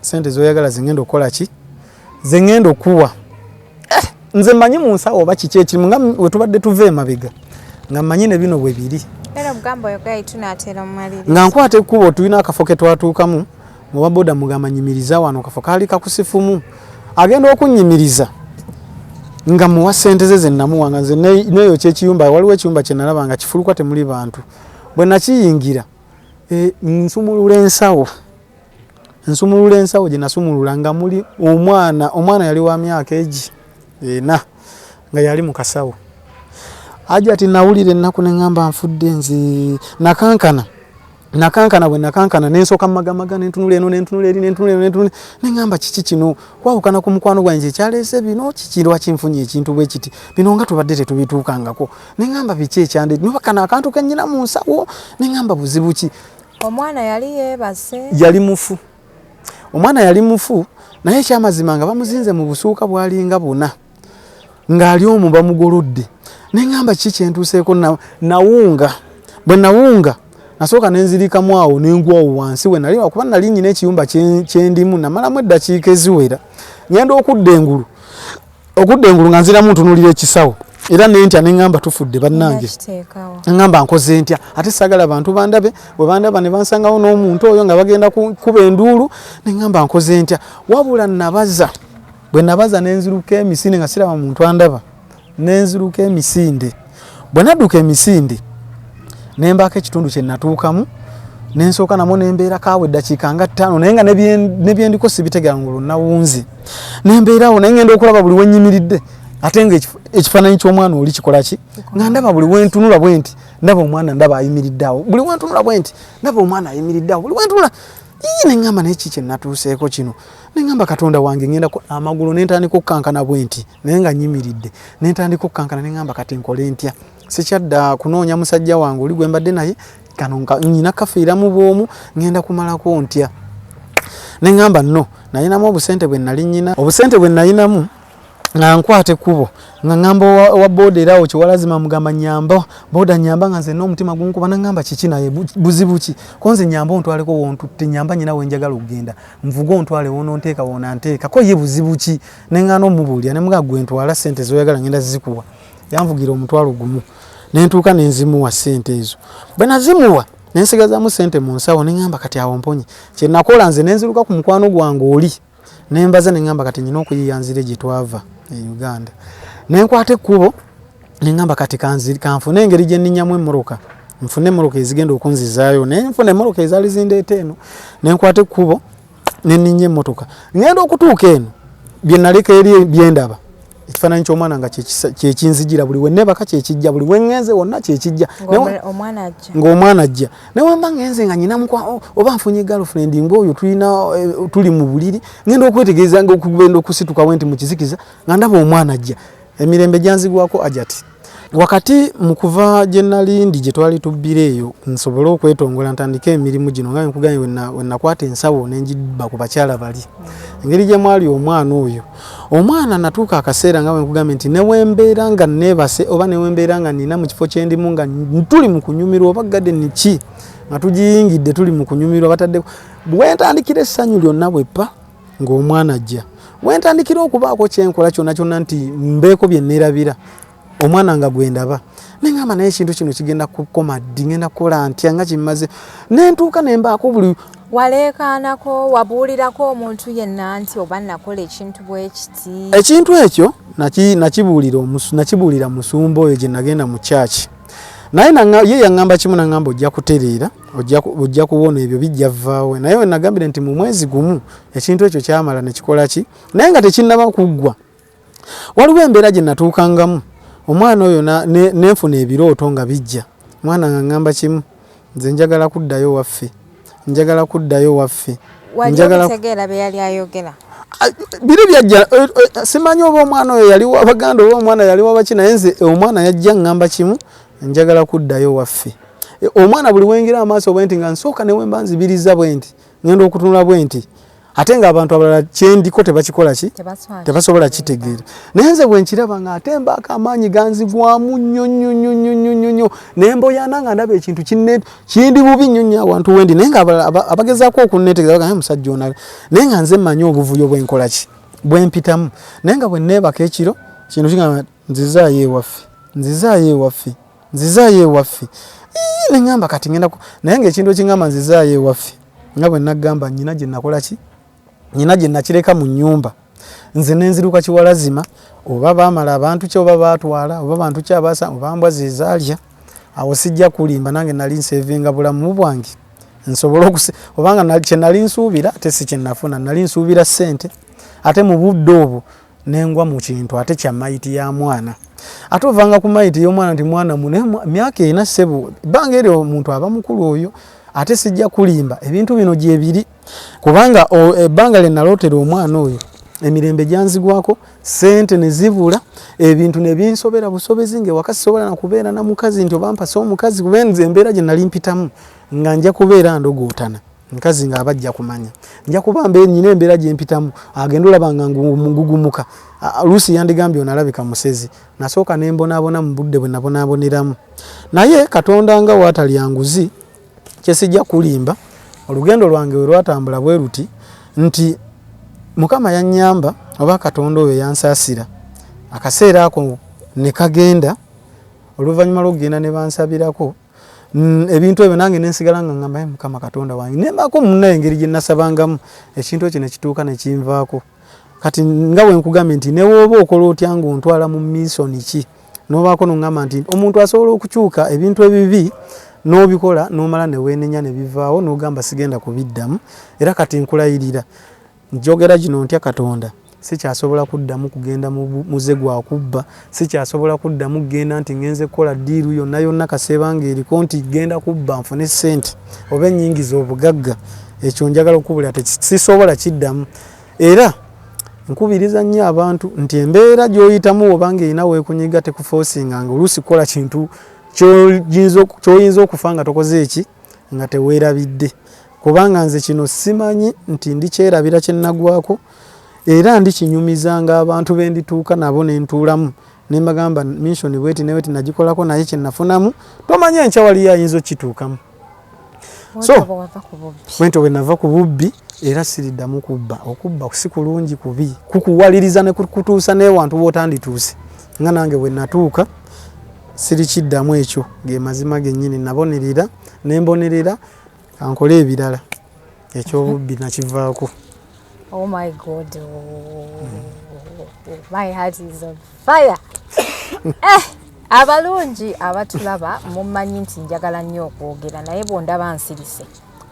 sente zoyagala zingenda okukola ki zengenda okuwa nze manyi mu nsawo oba kiki ekirimu nga we tubadde tuva emabega nga manyi ne bino bwe biri nga nkwata ekkubo tulina akafo ke twatuukamu muwa boda mugamba nyimiriza wano kafo kaali kakusifumu agenda okunnyimiriza nga muwa sente ze namuwanga nze neyo kyekiyumba waliwo ekiyumba kye nalaba nga kifulukwa temuli bantu bwe nakiyingira nsumulula ensawo gye nasumulula nga muli omwana yali wa myaka egi ena nga yali mu kasawo aja ati nawulira ennaku ne ngamba nfudde nzi nakankana bwe nakankana nensoka magamaga nentunula eno nentunula eri nentunula nengamba kiki kino kwawukana ku mukwano gwange kyaleese bino kikirwa kinfunye ekintu bwe kiti bino nga tubadde tetubituukangako nengamba biki ekyande nobakana akantu kenyina mu nsawo nengamba buzibu ki omwana yali yeebase omwana yali mufu naye ekyamazima nga bamuzinze mu busuuka bwalinga buna ng'ali omu bamugolodde nengamba kiki kyentuuseeko nawunga bwe nawunga nasooka nenzirikamu awo nengwawo wansi we nali kuba nali nyina ekiyumba kyendimu namalamu eddakiika eziwera ngenda okudda engulu nga nziramu ntunulira ekisawo era nentya nengamba tufudde bannange ngamba nkoze ntya ate sagala abantu bandabe bwe bandaba ne bansangawo n'omuntu oyo nga bagenda kuba enduulu nengamba nkoze ntya wabula bwe nabaza nenziruka emisinde nga siraba muntu andaba nenziruka emisinde bwe nadduka emisinde nembaako ekitundu kye natuukamu nensooka namo nembeera kaawe eddakiika nga 5 naye nga nebyendiko sibitegera ngulu nawunze nembeerawo naye ngenda okulaba buli wenyimiridde ate nga ekifaananyi ky'omwana oli kikola ki nga ndaba buli wentunula bwe nti ndaba omwana ndaba ayimiridde awo buli wentunula bwe nti ndaba omwana ayimiridde awo buli wentunula nengamba naye kiki natuuseeko kino nengamba katonda wange ngenda amagulu nentandika okukankana bwe nti naye nga nyimiridde nentandika okukankana nengamba kati nkole ntya sikyadda kunoonya musajja wange oli gwe mbadde naye kano nyina kafiira mu bwomu ngenda kumalako ntya nengamba nno nayinamu obusente bwe nali nyina obusente bwe nayinamu nga nkwate kubo nga ngamba wa boda erawo kiwalazima mugamba nyamba boda nyamba nga nze n'omutima gunkuba nangamba kiki naye buzibuki konze nyamba ontwaleko wontutte nyamba nyina wenjagala okugenda nvuga ontwale wononteeka wonanteeka ko ye buzibuki nengana omubuulira ne muga gwe ntwala sente zoyagala ngenda zikuwa yanvugira omutwalo gumu nentuuka nenzimuwa sente ezo bwe nazimuwa nensigazaamu sente mu nsawo nengamba kati awo mponye kyenakola nze nenziruka ku mukwano gwange oli nembaza nengamba kati nyina okuyiyanzire gye twava Uganda nenkwate kubo nengamba kati kanfune engeri gye nninyamu emmoroka nfune emmoroka ezigenda okunzizaayo nenfune emmoroka ezaali zindeeta eno nenkwate kubo nenninnya emmotoka ngenda okutuuka eno bye naleka eri byendaba ekifaananyi ky'omwana nga kyekinzijira buli wennebaka kyekijja buli wengenze wonna kyekijja ng'omwana ajja newamba ngenze nga nyina oba nfunye girlfriend ng'oyo tuli mu buliri ngenda okwetegereza nga okugenda okusituka wenti mu kizikiza nga ndaba omwana ajja emirembe gyanzigwako ajati wakati mu kuva gye nalindi gye twali tubbira eyo nsobole okwetongola ntandike emirimu gino nga nkuganye wennakwata ensawo nenjibba ku bakyala bali engeri gye mwali omwana oyo omwana natuuka akaseera nga wenkugambe nti newembeera nga neebase oba newembeera nga nina mu kifo kyendimu nga tuli mu kunyumirwa oba gadeni ki nga tugiyingidde tuli mu kunyumirwa bataddeko bwentandikira essanyu lyonna bweppa ng'omwana ajja bwentandikira okubaako kyenkola kyonna kyonna nti mbeeko bye neerabira omwana nga gwendaba nengamba naye ekintu kino kigenda kukoma ddi ngenda kukola ntya nga kimaze nentuuka nembaako buli waleekaanako wabuulirako omuntu yenna nti oba nakola ekintu bwekiti ekintu ekyo nakibuulira musumba oyo gye nagenda mu kyaki naye ye yaŋŋamba kimu naŋŋamba ojja kutereera ojja kuwona ebyo bijja vaawe naye we nagambire nti mu mwezi gumu ekintu ekyo kyamala ne kikola ki naye nga tekinnaba kuggwa waliwo embeera gye natuukangamu omwana oyo nenfuna ebirooto nga bijja mwana nga ŋŋamba kimu nze njagala kuddayo waffe njagala kuddayo waffe njagala kutegeera bye yali ayogera biri byajja simanyi oba omwana oyo yali wabaganda oba omwana yali wabaki naye nze omwana yajja ŋŋamba kimu njagala kuddayo waffe omwana buli wengira amaaso bwenti nga nsooka ne wemba nzibiriza bwenti ngenda okutunula bwenti ate nga abantu abalala kyendiko tebakikola ki tebasobola kitegeera naye nze bwe nkiraba nga ate mbaako amaanyi ganzigwamu nnyo nemboyana nga ndaba ekintu kindi bubi nnyo awantu wendi naye nga abagezaako okunneetegereza bagamba musajja onabe naye nga nze mmanyi obuvuyo bwenkola ki bwempitamu naye nga bwe neebaka ekiro kintu kigamba nzizaayo ewaffe neŋŋamba kati ngenda naye ng'ekintu ekingamba nzizaayo ewaffe nga bwe nagamba nnyina gye nakola ki nyina gye nakireka mu nnyumba nze nenziruka kiwalazima oba baamala abantu kye oba baatwala oba bantu ki abaasa oba mbwa zezaalya awo sijja kulimba nange nali nsevinga bulamu bwange nsobole obanga kye nali nsuubira ate si kye nafuna nali nsuubira ssente ate mu budde obwo nengwa mu kintu ate kya mayiti ya mwana ate ovanga ku mayiti y'omwana nti mwana myaka ena ssebo bbanga eri omuntu aba mukulu oyo ate sijja kulimba ebintu bino gye biri kubanga ebbanga lye nalootera omwana oyo emirembe gyanzigwako ssente ne zibula ebintu ne binsobera busobezi ng'ewaka sisobola na kubeera na mukazi nti oba mpasa omukazi kuba nze embeera gye nali mpitamu nga nja kubeera ndogootana mukazi ng'aba ajja kumanya nja kuba nyina embeera gye mpitamu agenda olaba nga ngugumuka luusi yandigambye onalabika musezi nasooka ne mbonaabona mu budde bwe nabonaaboneramu naye katonda nga waatalya nguzi kyesijja kulimba olugendo lwange we lwatambula bwe ruti nti mukama yannyamba oba katonda oyo yansaasira akaseera ako ne kagenda oluvannyuma lw'okugenda ne bansabirako ebintu ebyo nange nensigala nga ngamba mukama katonda wange nembaako munnaye engeri gye nasabangamu ekintu ekyo ne kituuka ne kinvaako kati nga bwe nkugambye nti ne wooba okola otya ng'ontwala mu misoni ki n'obaako n'oŋŋamba nti omuntu asobola okukyuka ebintu ebibi n'obikola n'omala ne weenenya ne bivaawo n'ogamba sigenda kubiddamu era kati nkulayirira njogera gino ntya katonda sikyasobola kuddamu kugenda muze gwa kubba sikyasobola kuddamu kugenda nti ngenze kukola ddiiru yonna yonna kaseebanga eriko nti genda kubba nfune ssente oba ennyingiza obugagga ekyo njagala okukubulira sisobola kiddamu era nkubiriza nnyo abantu nti embeera gy'oyitamu obanga erina weekunyiga tekufoosinganga oluusi kukola kintu ky'oyinza okufa nga tokoze eki nga teweerabidde kubanga nze kino simanyi nti ndikyerabira kyennagwako era ndikinyumizanga abantu bendituuka nabo nentuulamu nembagamba mission bweti neweti nagikolako naye kyenafunamu tomanyi enkya waliyo ayinza okituukamu. So wento wenava ku bubbi era siriddamu kubba. Okubba si kulungi kubi kukuwaliriza ne kutuusa n'ewantu w'otandituuse nga nange bwe natuuka sirikiddamu ekyo ge mazima gennyini nabonerera nembonerera kankole ebirala ekyobubbi nakivaako. Oh my God. My heart is on fire. Abalungi abatulaba mumanyi nti njagala nnyo okwogera naye bondaba nsirise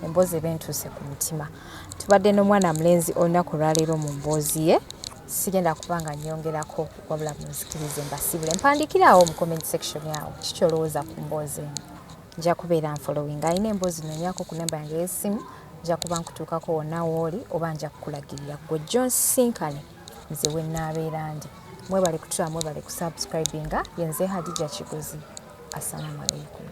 emboozi bentuuse ku mutima. Tubadde n'omwana mulenzi olunaku lwaleero mu mboozi ye sigenda kubanga nyongerako wabula munzikirize mbasibule mpandikirawo mu comment section yawo kikyolowooza ku mboozi eno. Nja kubeera nfollowing ayina emboozi nonyako ku namba yange y'essimu nja kuba nkutuukako wonna wooli oba nja kukulagirira gwe John Sinkane nze we nnaabeera ndi. Mwebale kutula mwebale kusubscribinga yenze Hadija Kigozi. Assalamu alaikum.